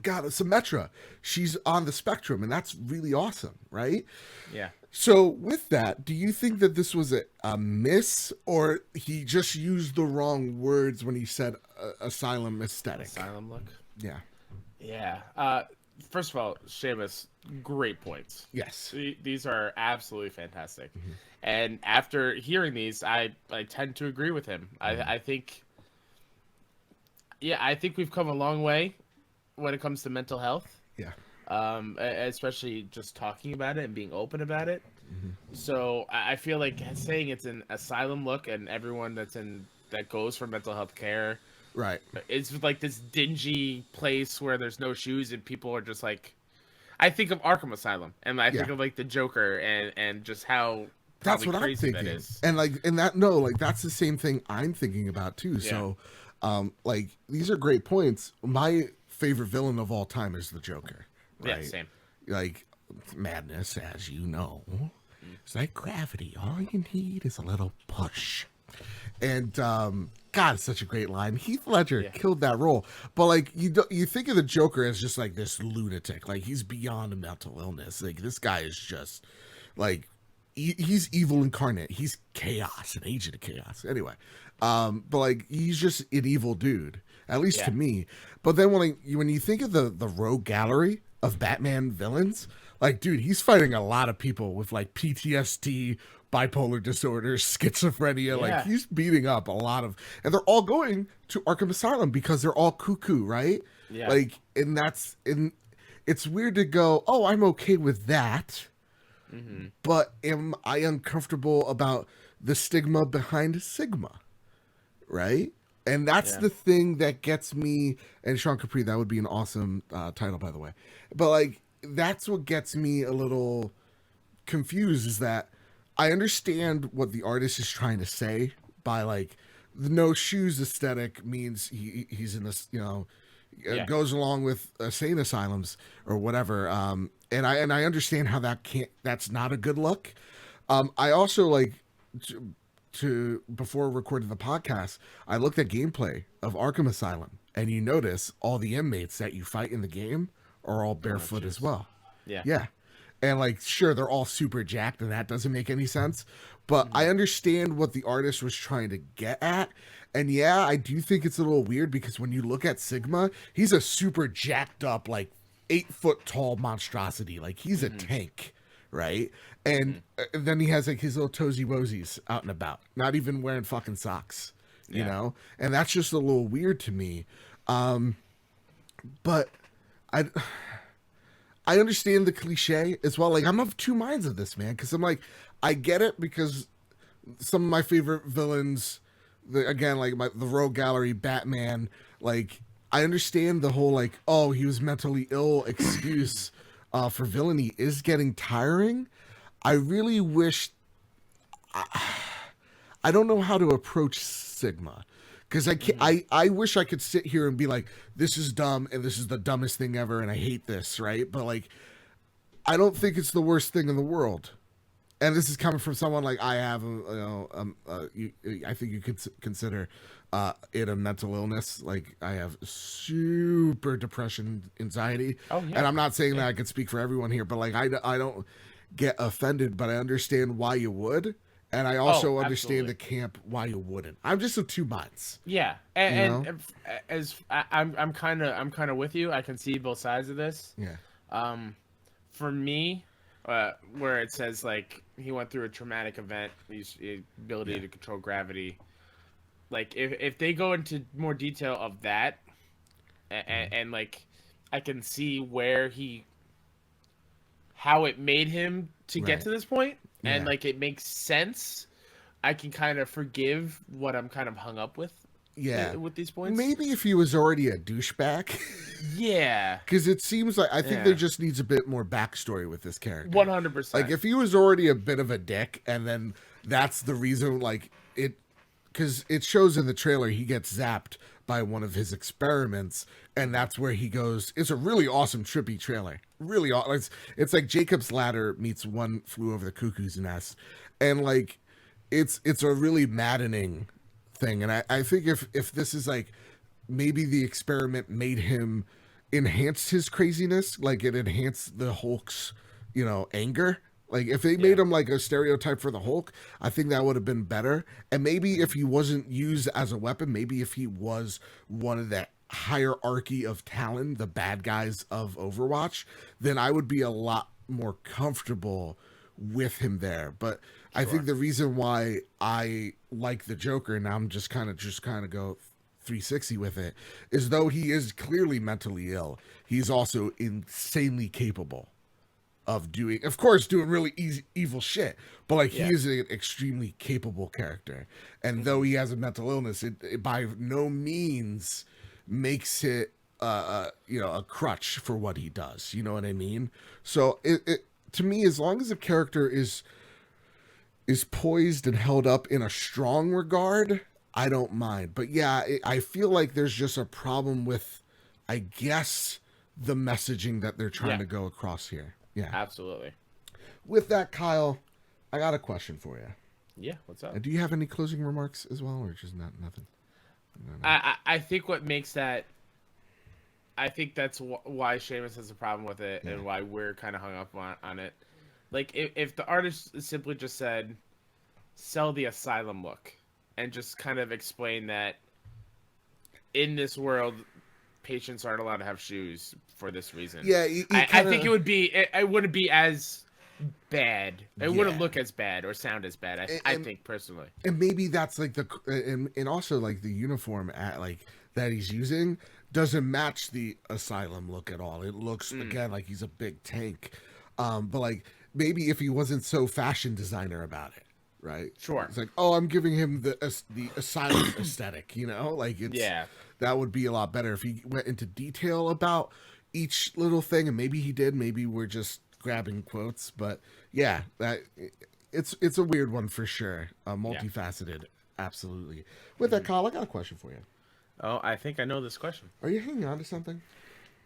Symmetra, she's on the spectrum, and that's really awesome, right? Yeah. So with that, do you think that this was a miss, or he just used the wrong words when he said asylum aesthetic? Asylum look? Yeah. Yeah. First of all, Seamus, great points. Yes. These are absolutely fantastic. And after hearing these, I tend to agree with him. I think we've come a long way when it comes to mental health. Yeah. especially just talking about it and being open about it. So I feel like saying it's an asylum look and everyone that goes for mental health care, Right. it's like this dingy place where there's no shoes and people are just like, I think of Arkham Asylum and I Yeah. think of like the Joker and just how That's probably what I'm crazy that thinking. is. And like in that no, like that's the same thing I'm thinking about too. Yeah. So like these are great points. My favorite villain of all time is the Joker, Yeah, right? same. Like madness, as you know. Mm. It's like gravity. All you need is a little push. And God, it's such a great line. Heath Ledger Yeah. killed that role, but like you think of the Joker as just like this lunatic, like he's beyond a mental illness. Like this guy is just like he's evil incarnate. He's chaos, an agent of chaos. Anyway, but like he's just an evil dude, at least to Yeah. me. But then when you think of the rogue gallery of Batman villains, like dude, he's fighting a lot of people with like PTSD, bipolar disorder, schizophrenia. Like Yeah. he's beating up a lot of, and they're all going to Arkham Asylum because they're all cuckoo, right? Yeah. Like, and that's and it's weird to go, oh, I'm okay with that, Mm-hmm. but am I uncomfortable about the stigma behind Sigma, right? And that's Yeah. the thing that gets me. And Sean Capri, that would be an awesome title, by the way. But like, that's what gets me a little confused is that I understand what the artist is trying to say by like the no shoes aesthetic means he's in this, Yeah. goes along with insane asylums or whatever. And I understand how that's not a good look. I also like to before recording the podcast, I looked at gameplay of Arkham Asylum, and you notice all the inmates that you fight in the game are all Oh, barefoot as jeez. well. Yeah. Yeah. And like sure they're all super jacked and that doesn't make any sense, but Mm-hmm. I understand what the artist was trying to get at. And yeah, I do think it's a little weird because when you look at Sigma, he's a super jacked up like 8 foot tall monstrosity. Like he's a Mm-hmm. tank, right? And Mm-hmm. then he has like his little toesy woesies out and about, not even wearing fucking socks, Yeah. And that's just a little weird to me. But I I understand the cliche as well. Like I'm of two minds of this, man, because I'm like, I get it because some of my favorite villains, again, like the Rogue Gallery, Batman, like I understand the whole like, oh, he was mentally ill excuse for villainy is getting tiring. I really wish I don't know how to approach Sigma because I can't, Mm-hmm. I wish I could sit here and be like, this is dumb and this is the dumbest thing ever and I hate this, right? But like, I don't think it's the worst thing in the world. And this is coming from someone like I have, I think you could consider it a mental illness. Like I have super depression, anxiety, Oh and yeah. I'm not saying that Same. I could speak for everyone here, but like I don't get offended, but I understand why you would, and I Oh, also understand absolutely. the camp why you wouldn't. I'm just of two minds, Yeah, you know? as I'm kind of with you. I can see both sides of this. Yeah, Um, for me, where it says like he went through a traumatic event, his ability yeah, to control gravity. Like if they go into more detail of that, and like I can see where he how it made him to get right, to this point, and yeah. like it makes sense. I can kind of forgive what I'm kind of hung up Yeah. with these points. Maybe if he was already a douchebag. Yeah, Because it seems like I think there yeah, just needs a bit more backstory with this character. 100%. Like if he was already a bit of a dick, and then that's the reason, like it, because it shows in the trailer he gets zapped by one of his experiments, and that's where he goes. It's a really awesome, trippy trailer. Really, it's like Jacob's Ladder meets One Flew Over the Cuckoo's Nest, and like it's a really maddening thing. And I think if this is like maybe the experiment made him enhanced his craziness, like it enhanced the Hulk's, anger. Like if they Yeah, made him like a stereotype for the Hulk, I think that would have been better. And maybe if he wasn't used as a weapon, maybe if he was one of that hierarchy of Talon, the bad guys of Overwatch, then I would be a lot more comfortable with him there. But I think sure. the reason why I like the Joker, and I'm just kind of go 360 with it, is though he is clearly mentally ill, he's also insanely capable of doing, of course, doing really evil shit. But like, he is an extremely capable character, and though he has a mental illness, it by no means makes it a crutch for what he does. You know what I mean? So it to me, as long as a character is poised and held up in a strong regard, I don't mind. But yeah, I feel like there's just a problem with, I guess, the messaging that they're trying to go across here. Yeah, absolutely. With that, Kyle, I got a question for you. Yeah, what's up? Do you have any closing remarks as well, or just nothing? No. I think what makes that, I think that's why Seamus has a problem with it, and why we're kind of hung up on it. Like, if the artist simply just said, sell the asylum look, and just kind of explain that in this world, patients aren't allowed to have shoes for this reason. Yeah, I think it would be, it wouldn't be as bad. It wouldn't look as bad or sound as bad, I think, personally. And maybe that's like and also like the uniform that he's using doesn't match the asylum look at all. It looks, again, like he's a big tank. But like, maybe if he wasn't so fashion designer about it, right? Sure. It's like, oh, I'm giving him the asylum aesthetic, like that would be a lot better if he went into detail about each little thing. And maybe he did. Maybe we're just grabbing quotes, but yeah, it's a weird one for sure. Multifaceted, absolutely. With that, Kyle, I got a question for you. Oh, I think I know this question. Are you hanging on to something?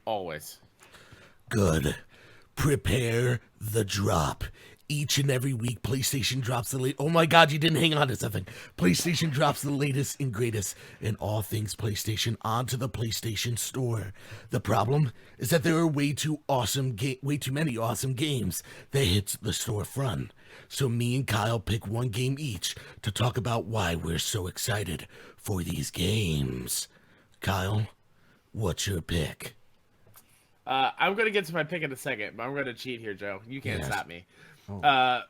Always. Good. Prepare the drop. Each and every week, PlayStation drops the oh my god, you didn't hang on to something. PlayStation drops the latest and greatest in all things PlayStation onto the PlayStation Store. The problem is that there are way too many awesome games that hit the storefront. So me and Kyle pick one game each to talk about why we're so excited for these games. Kyle, what's your pick? I'm going to get to my pick in a second, but I'm going to cheat here, Joe. You can't stop me. Oh.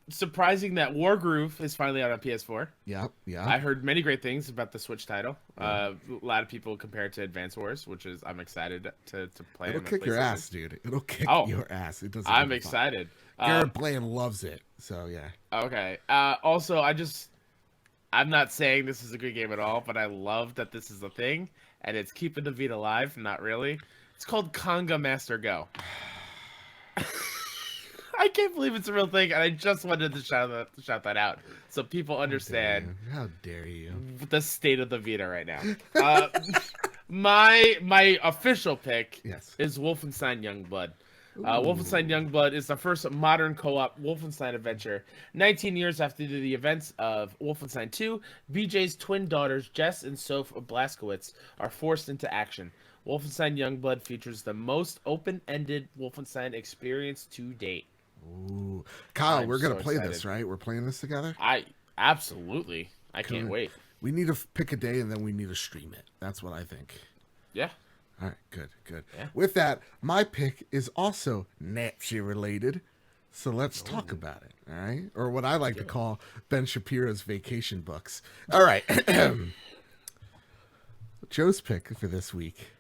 Surprising that Wargroove is finally out on PS4. Yeah. I heard many great things about the Switch title. A lot of people compare it to Advance Wars, which is I'm excited to play. It'll kick your ass, dude. It'll kick your ass. It doesn't. I'm excited. Garrett Bland loves it, so yeah. Okay. Also, I'm not saying this is a good game at all, but I love that this is a thing, and it's keeping the Vita alive. Not really. It's called Conga Master Go. I can't believe it's a real thing, and I just wanted to shout that out so people understand. How dare you? The state of the Vita right now. My official pick is Wolfenstein Youngblood. Wolfenstein Youngblood is the first modern co-op Wolfenstein adventure. 19 years after the events of Wolfenstein 2, BJ's twin daughters, Jess and Soph Blaskowitz, are forced into action. Wolfenstein Youngblood features the most open-ended Wolfenstein experience to date. Ooh. Kyle, we're going to play this, right? We're playing this together? Absolutely. I can't wait. We need to pick a day, and then we need to stream it. That's what I think. Yeah. All right, good. Yeah. With that, my pick is also Nazi related, so let's talk about it, all right? Or what I like to call Ben Shapiro's vacation books. All right. Joe's pick for this week,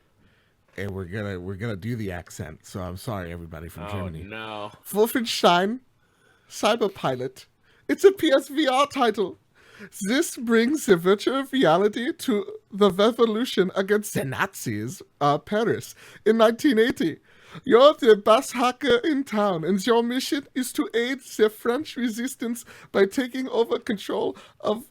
and we're gonna do the accent, so I'm sorry, everybody from Germany. Oh, no. Wolfenstein Cyberpilot. It's a PSVR title. This brings the virtual reality to the revolution against the Nazis, Paris, in 1980. You're the best hacker in town, and your mission is to aid the French resistance by taking over control of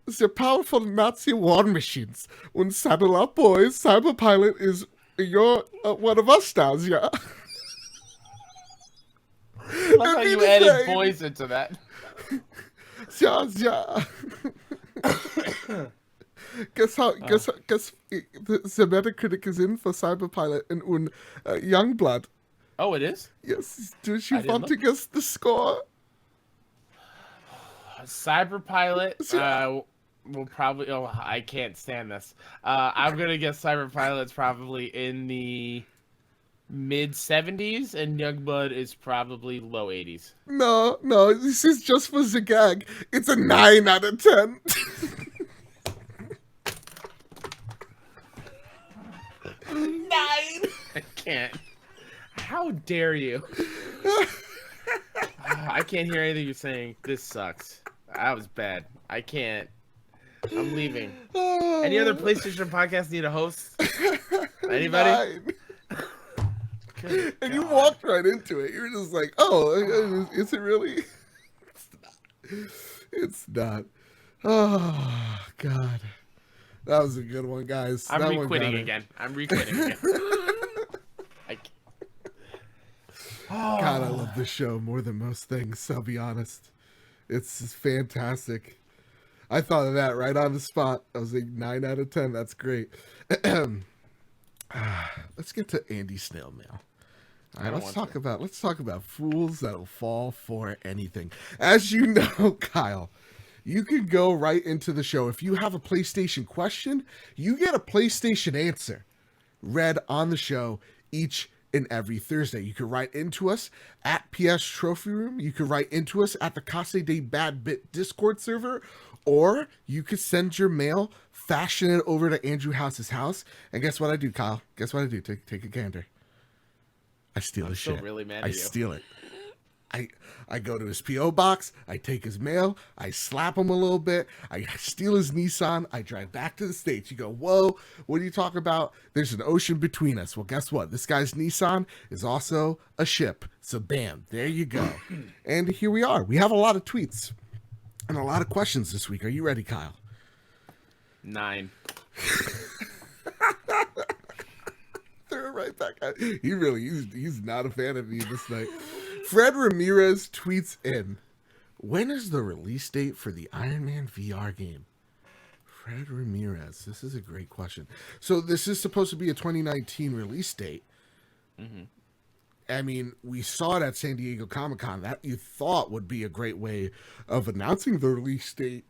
the powerful Nazi war machines. Und saddle up, boys. Cyberpilot is your one of us stars, yeah. I love how you added boys into that. Ja. Guess the Metacritic is in for Cyberpilot and Youngblood. Oh, it is? Yes. Do you want to guess the score? Cyberpilot will probably... Oh, I can't stand this. I'm going to guess Cyberpilot's probably in the mid-70s, and Youngblood is probably low 80s. No, this is just for the gag. It's a 9 out of 10. can't. How dare you? I can't hear anything you're saying. This sucks. That was bad. I can't. I'm leaving. Any other PlayStation podcast need a host? Anybody? Mine. And you walked right into it. You were just like, "Oh, is it really?" It's not. Oh God, that was a good one, guys. I'm that re-quitting again. I'm re-quitting again. God, I love this show more than most things. I'll be honest. It's fantastic. I thought of that right on the spot. I was like 9 out of 10. That's great. Let's get to Andy Snail Mail. All right, let's talk about fools that'll fall for anything. As you know, Kyle, you can go right into the show. If you have a PlayStation question, you get a PlayStation answer read on the show each and every Thursday. You can write into us at PS Trophy Room. You can write into us at the Case de Bad Bit Discord server, or you could send your mail, fashion it over to Andrew House's house. And guess what I do, Kyle? Guess what I do? Take a gander. I steal his shit. Really mad at I you. steal it. I go to his P.O. box, I take his mail, I slap him a little bit, I steal his Nissan, I drive back to the States. You go, whoa, what are you talking about? There's an ocean between us. Well, guess what? This guy's Nissan is also a ship. So bam, there you go. And here we are. We have a lot of tweets and a lot of questions this week. Are you ready, Kyle? 9. Throw it right back at he's not a fan of me this night. Fred Ramirez tweets in, when is the release date for the Iron Man VR game? Fred Ramirez, this is a great question. So this is supposed to be a 2019 release date. Mm-hmm. I mean, we saw it at San Diego Comic-Con. That you thought would be a great way of announcing the release date.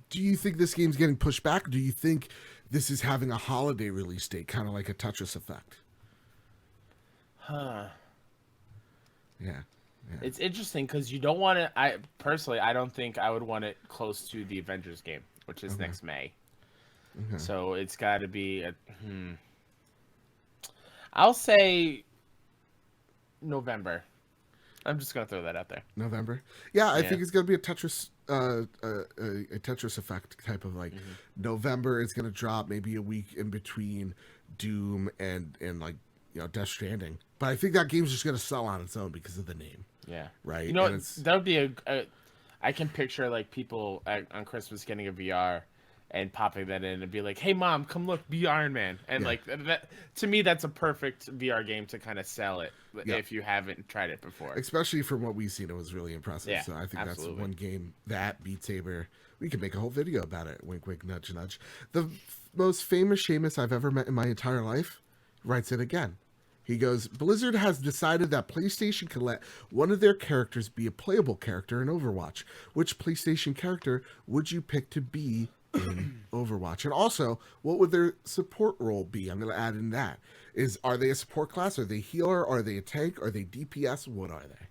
Do you think this game's getting pushed back? Do you think this is having a holiday release date, kind of like a Tetris effect? Huh. Yeah. It's interesting because you don't want to. I don't think I would want it close to the Avengers game, which is next May. Okay. So it's got to be I'll say November. I'm just gonna throw that out there. November. Yeah, I think it's gonna be a Tetris, a Tetris effect type of like November. It's gonna drop maybe a week in between Doom and like Death Stranding. But I think that game's just gonna sell on its own because of the name. Yeah. Right. That would be I can picture like people on Christmas getting a VR and popping that in and be like, "Hey, Mom, come look, be Iron Man." And like that, to me, that's a perfect VR game to kind of sell it if you haven't tried it before. Especially from what we've seen, it was really impressive. Yeah, so I think absolutely. That's one game that Beat Saber. We could make a whole video about it. Wink, wink, nudge, nudge. The most famous Seamus I've ever met in my entire life writes it again. He goes, Blizzard has decided that PlayStation can let one of their characters be a playable character in Overwatch. Which PlayStation character would you pick to be in Overwatch? And also, what would their support role be? I'm going to add in that. Are they a support class? Are they healer? Are they a tank? Are they DPS? What are they?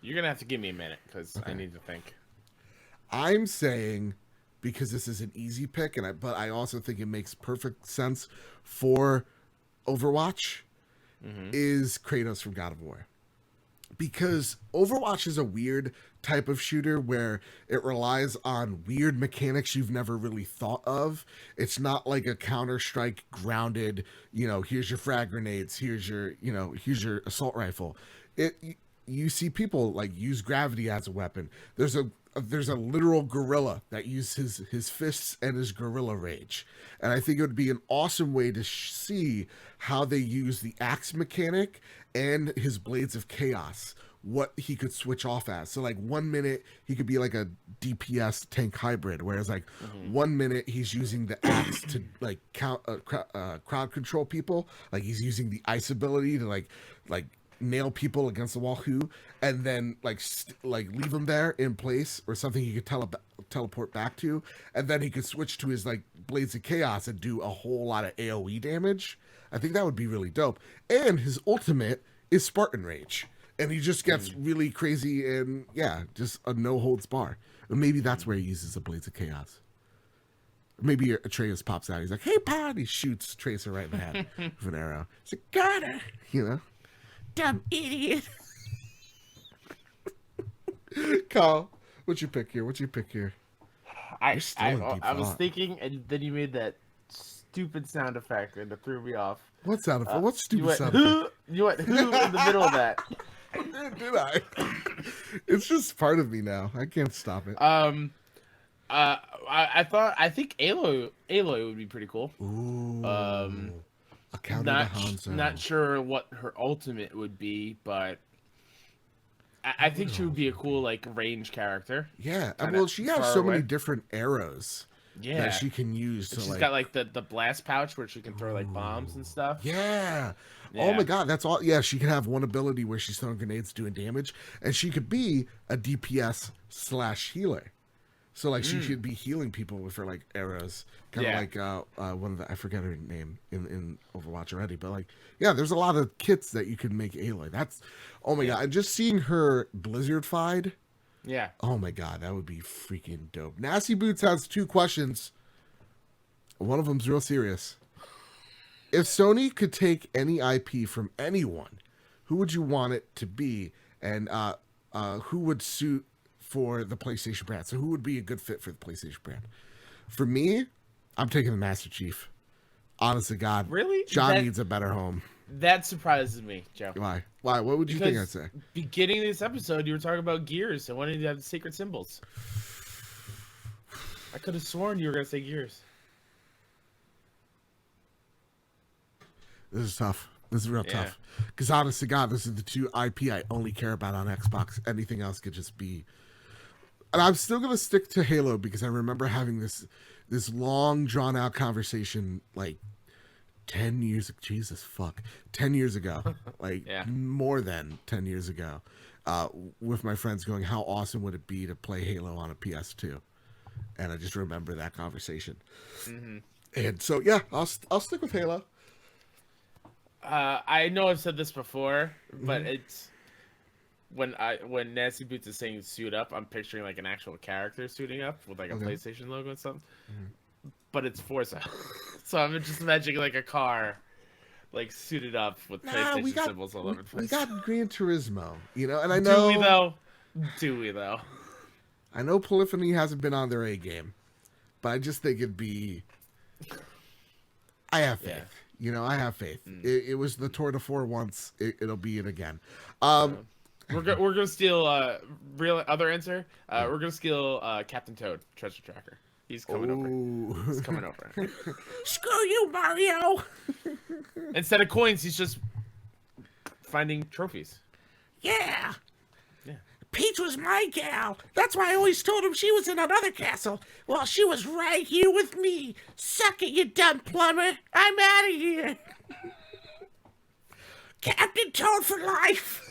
You're going to have to give me a minute because I need to think. I'm saying, because this is an easy pick, but I also think it makes perfect sense for Overwatch, is Kratos from God of War. Because Overwatch is a weird type of shooter where it relies on weird mechanics you've never really thought of. It's not like a Counter-Strike grounded, here's your frag grenades, here's your assault rifle. You see people like use gravity as a weapon. There's a literal gorilla that uses his fists and his gorilla rage. And I think it would be an awesome way to see how they use the axe mechanic and his blades of chaos, what he could switch off as. So like 1 minute he could be like a DPS tank hybrid, whereas like 1 minute he's using the axe to like crowd control people. Like he's using the ice ability to like nail people against the wall and then like leave them there in place, or something he could teleport back to, and then he could switch to his like blades of chaos and do a whole lot of AoE damage. I think that would be really dope. And his ultimate is Spartan Rage, and he just gets really crazy and just a no holds bar. And maybe that's where he uses the blades of chaos. Maybe Atreus pops out. He's like, "Hey, Pod!" He shoots Tracer right in the head with an arrow. He's like, "Got her!" You know, dumb idiot. Kyle, what's your pick here? I still in deep was thought. thinking, and then you made that stupid sound effect, and it threw me off. What sound effect? What You stupid went sound who? effect? You went who in the middle of that? Did I? It's just part of me now. I can't stop it. I think Aloy would be pretty cool. Ooh. Um, A counter not to Hanzo. not sure what her ultimate would be, but I think she would be a cool like range character. Yeah. Kinda Well, she has far so away. many different arrows Yeah, that she can use to she's got like the blast pouch where she can throw like bombs and stuff. Yeah. Oh Yeah. my god, that's all. Yeah, she can have one ability where she's throwing grenades doing damage, and she could be a DPS / healer. So like she should be healing people with her like arrows, kind of Yeah. like one of the, I forget her name in Overwatch already, but like yeah, there's a lot of kits that you can make Aloy. That's oh my god, and just seeing her Blizzard-fied, Yeah. oh my god, that would be freaking dope. Nasty Boots has 2 questions. One of them's real serious. If Sony could take any IP from anyone, who would you want it to be, and who would suit for the PlayStation brand? So who would be a good fit for the PlayStation brand? For me, I'm taking the Master Chief. Honest to God, Really? John That- needs a better home. That surprises me, Joe. Why? What would you think I'd Because say? beginning of this episode, you were talking about gears and wanting to have the sacred symbols. I could have sworn you were gonna say gears. This is tough. This is real Yeah. tough. Because honest to God, this is the 2 IP I only care about on Xbox. Anything else could just be. And I'm still gonna stick to Halo because I remember having this long drawn out conversation like 10 years. Jesus fuck, 10 years ago, like Yeah. more than 10 years ago, with my friends going, "How awesome would it be to play Halo on a PS2?" And I just remember that conversation. And so yeah, I'll stick with Halo. I know I've said this before, but it's when Nasty Boots is saying suit up, I'm picturing like an actual character suiting up with like a Okay. PlayStation logo and something. But it's Forza, so I'm just imagining like a car, like suited up with Nah, PlayStation symbols all over the we place. got Gran Turismo, you know, and I Do know we though? Do we though? I know Polyphony hasn't been on their A game, but I just think it'd be. I have faith. Yeah. You know, I have faith. It was the Tour de Four once. It'll be it again. We're gonna steal real other answer. We're gonna steal Captain Toad, Treasure Tracker. He's coming over. Ooh. He's coming over. Screw you, Mario. Instead of coins, he's just finding trophies. Yeah. Yeah. Peach was my gal. That's why I always told him she was in another castle. Well, she was right here with me. Suck it, you dumb plumber. I'm out of here. Captain Toad for life.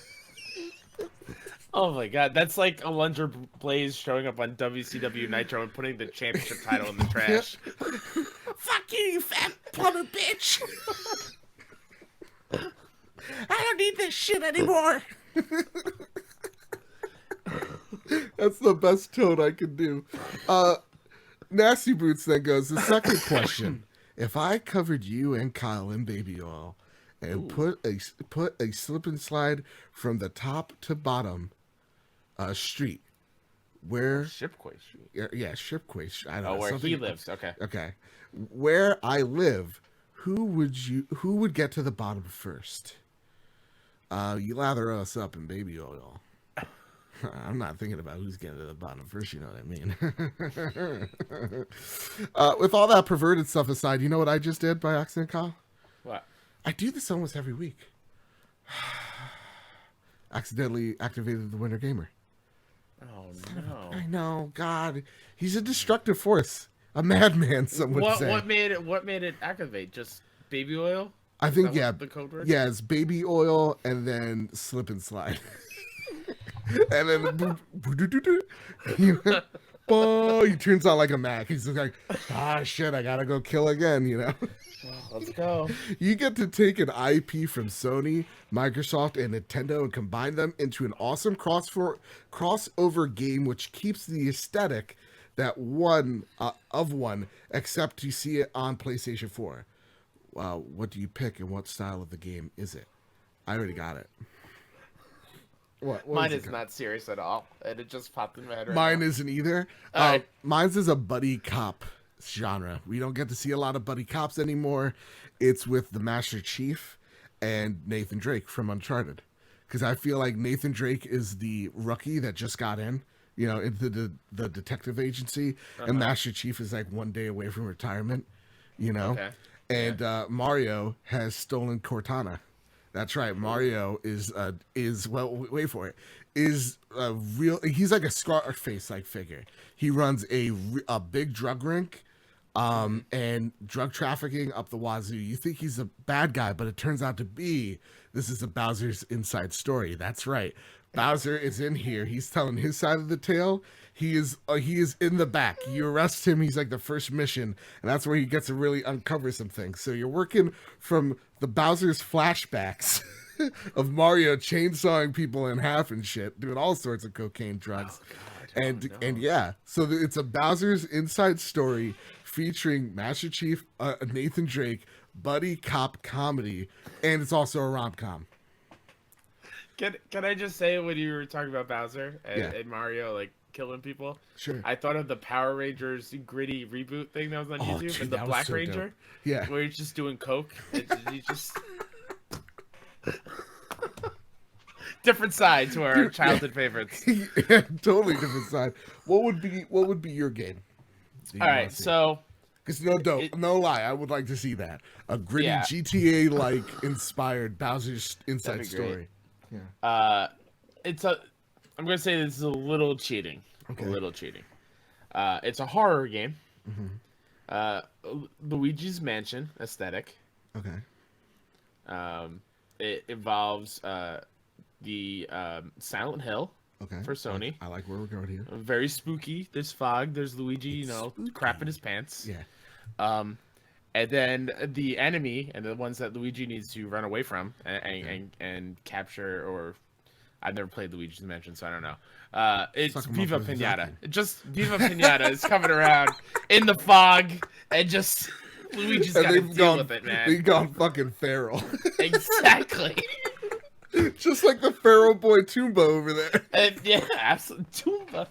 Oh my god, that's like Alundra Blaze showing up on WCW Nitro and putting the championship title in the trash. Fuck you, you fat plumber bitch. I don't need this shit anymore. That's the best Toad I could do. Nasty Boots then goes, the second question. If I covered you and Kyle in baby oil and put a slip and slide from the top to bottom street, where Shipquay Street. yeah, Shipquay, I don't Oh, know. where he something- lives. Okay. Okay. Where I live, who would get to the bottom first? You lather us up in baby oil. I'm not thinking about who's getting to the bottom first, you know what I mean? With all that perverted stuff aside, you know what I just did by accident, Kyle? What? I do this almost every week. Accidentally activated the Winter Gamer. Oh no. I know, God. He's a destructive force. A madman, some would say. What made it activate? Just baby oil? I Is think, that yeah. what the code word? Yeah, it's baby oil and then slip and slide. And then he turns out like a Mac. He's just like, shit, I gotta go kill again, you know? Let's go. You get to take an IP from Sony, Microsoft, and Nintendo and combine them into an awesome crossover game which keeps the aesthetic that one of one, except you see it on PlayStation 4. What do you pick and what style of the game is it? I already got it. What Mine is not serious at all, and it just popped in my head right Mine now. isn't either. Alright. Mine's is a buddy cop genre. We don't get to see a lot of buddy cops anymore. It's with the Master Chief and Nathan Drake from Uncharted. Because I feel like Nathan Drake is the rookie that just got in, into the detective agency, and Master Chief is like one day away from retirement, Okay. And Mario has stolen Cortana. That's right. Mario is well, wait for it. Is a real. He's like a Scarface like figure. He runs a big drug rink, and drug trafficking up the wazoo. You think he's a bad guy, but it turns out to be this is a Bowser's inside story. That's right. Bowser is in here. He's telling his side of the tale. He is in the back. You arrest him. He's like the first mission, and that's where he gets to really uncover some things. So you're working from the Bowser's flashbacks of Mario chainsawing people in half and shit, doing all sorts of cocaine drugs. And yeah, so it's a Bowser's inside story featuring Master Chief, Nathan Drake, buddy cop comedy, and it's also a rom-com. Can I just say, when you were talking about Bowser Yeah. and Mario like killing people, Sure. I thought of the Power Rangers gritty reboot thing that was on YouTube, dude, and the that was Black so Ranger, dope. Yeah. where he's just doing coke. He's just different side to our childhood favorites. Yeah, totally different side. What would be your game? All right, so because no lie, I would like to see that a gritty Yeah. GTA like inspired Bowser's inside That'd be great. story. I'm gonna say this is a little cheating. Okay. A little cheating. It's a horror game. Luigi's Mansion aesthetic. Okay. It involves the Silent Hill Okay. for Sony. I like where we're going here. Very spooky. There's fog. There's Luigi, Spooky. crapping his pants. Yeah. And then the enemy and the ones that Luigi needs to run away from and capture, or I've never played Luigi's Mansion, so I don't know. It's Suck 'em up Viva with his Pinata. vacuum. Just Viva Pinata is coming around in the fog, and just Luigi's got to deal with it, man. They've gone fucking feral. Exactly. Just like the feral boy Toomba over there. And yeah, absolutely. Toomba.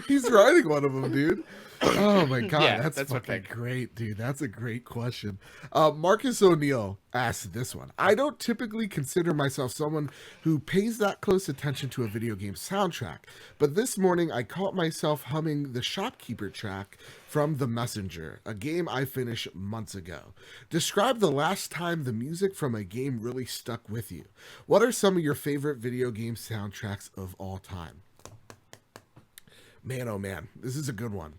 He's riding one of them, dude. Oh my god, Yeah, that's that's my fucking pick. great, dude. That's a great question. Marcus O'Neill asked this one. I don't typically consider myself someone who pays that close attention to a video game soundtrack, but this morning I caught myself humming the Shopkeeper track from The Messenger, a game I finished months ago. Describe the last time the music from a game really stuck with you. What are some of your favorite video game soundtracks of all time? Man, oh man, this is a good one.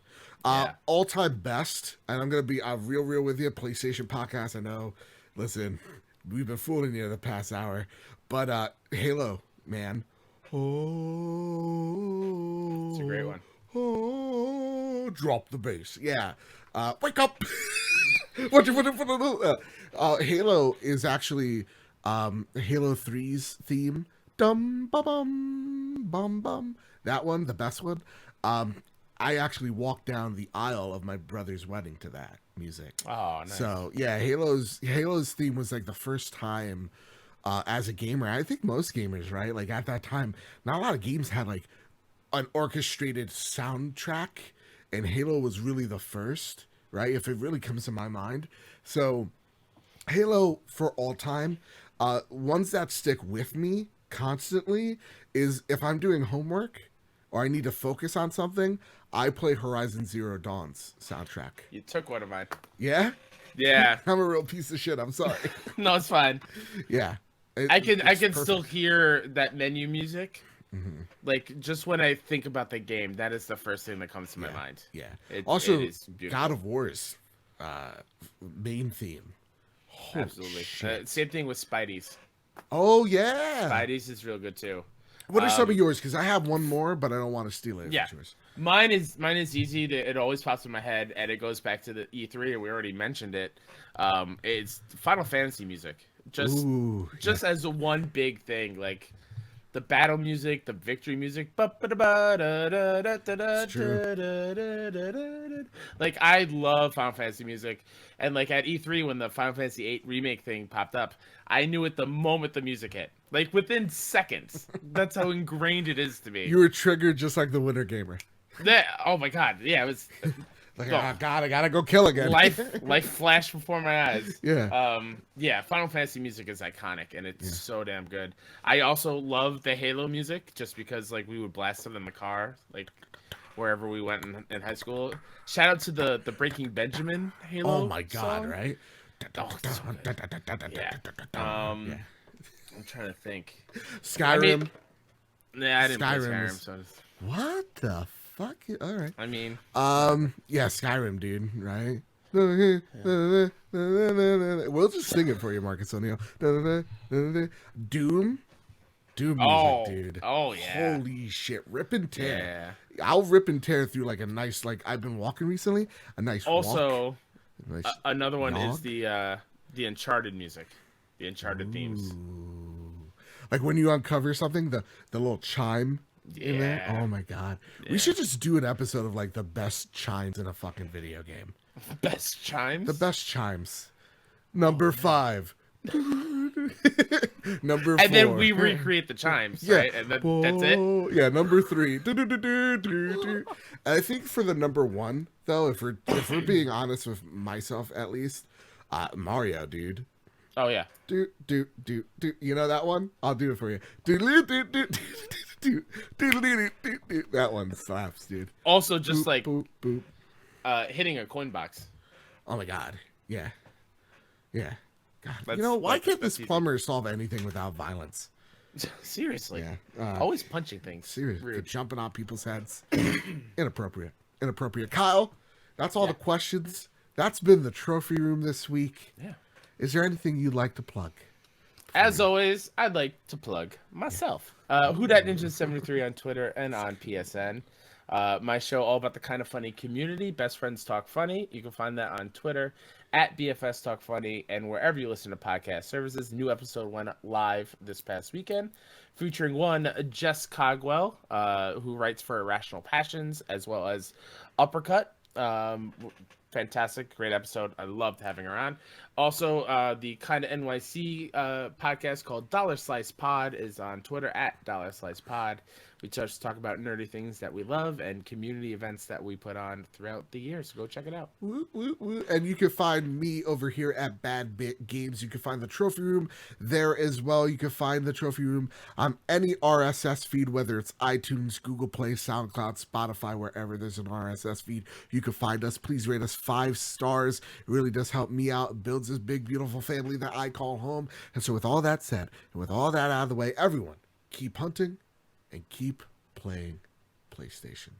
Yeah. All-time best, and I'm going to be real with you, PlayStation podcast, I know. Listen, we've been fooling you the past hour, but Halo, man. Oh, It's a great one. Oh, drop the bass. Yeah. Wake up. Halo is actually Halo 3's theme. Dum ba bum bum bum. That one, the best one. I actually walked down the aisle of my brother's wedding to that music. Oh, nice. So yeah, Halo's theme was like the first time as a gamer. I think most gamers, right? Like at that time, not a lot of games had like an orchestrated soundtrack, and Halo was really the first, right? If it really comes to my mind. So Halo for all time, ones that stick with me constantly is if I'm doing homework or I need to focus on something, I play Horizon Zero Dawn's soundtrack. You took one of mine. Yeah? Yeah. I'm a real piece of shit. I'm sorry. No, it's fine. Yeah. I can It's still perfect. hear that menu music. Like, just when I think about the game, that is the first thing that comes to my mind. Yeah. It Also, is beautiful. God of War's main theme. Holy Absolutely. shit. Same thing with Spidey's. Oh, yeah. Spidey's is real good too. What are some of yours? Because I have one more, but I don't want to steal it. if Yeah. it's yours. Mine is easy. It always pops in my head, and it goes back to the E3, and we already mentioned it. It's Final Fantasy music. Just Ooh, as a one big thing, like the battle music, the victory music. Like I love Final Fantasy music, and like at E3 when the Final Fantasy VIII remake thing popped up, I knew it the moment the music hit. Like within seconds. That's how ingrained it is to me. You were triggered just like the Winter Gamer. Oh my god, yeah, it was Like, oh god, I gotta go kill again. life flashed before my eyes. Yeah. Yeah, Final Fantasy music is iconic and it's so damn good. I also love the Halo music just because like we would blast it in the car, like wherever we went in high school. Shout out to the Breaking Benjamin Halo. Oh my god, song. right? Oh, it's so good. Yeah. I'm trying to think. Skyrim. Nah, I didn't play Skyrim Skyrim, is- so What the fuck? All right. I mean, Yeah, Skyrim, dude, right? We'll just sing it for you, Marcus O'Neill. Doom music, dude. Oh yeah. Holy shit, rip and tear. Yeah. I'll rip and tear through like a nice, like I've been walking recently. A nice walk. Also, Nice another one is jog. the Uncharted music, the Uncharted themes. Like when you uncover something, the little chime in there. Yeah. Oh my god. We should just do an episode of like the best chimes in a fucking video game. Best chimes. The best chimes. Number 5. Number 4. And then we recreate the chimes, right? And that's it. Yeah, number 3. I think for the number 1, though, if we're being honest with myself at least, Mario, dude. Oh yeah. Do. You know that one? I'll do it for you. That one slaps, dude. Also, just Boop, like boop, boop. hitting a coin box. Oh my god. Yeah. God. That's- You know, why can't that's this easy. plumber solve anything without violence? Seriously. Yeah. Always punching things. Seriously. Rude. Jumping on people's heads. Inappropriate. Kyle, that's all the questions. That's been the trophy room this week. Yeah. Is there anything you'd like to plug? As always, I'd like to plug myself. WhoDatNinja73 on Twitter and on PSN. My show, all about the kind of funny community, Best Friends Talk Funny. You can find that on Twitter at BFS Talk Funny and wherever you listen to podcast services. New episode went live this past weekend, featuring one Jess Cogwell, who writes for Irrational Passions, as well as Uppercut. Fantastic, great episode. I loved having her on. Also, the Kinda NYC podcast called Dollar Slice Pod is on Twitter at Dollar Slice Pod. We just talk about nerdy things that we love and community events that we put on throughout the year. So go check it out. Woo, woo, woo. And you can find me over here at Bad Bit Games. You can find the trophy room there as well. You can find the trophy room on any RSS feed, whether it's iTunes, Google Play, SoundCloud, Spotify, wherever there's an RSS feed. You can find us. Please rate us 5 stars. It really does help me out. It builds this big, beautiful family that I call home. And so with all that said, and with all that out of the way, everyone, keep hunting and keep playing PlayStation.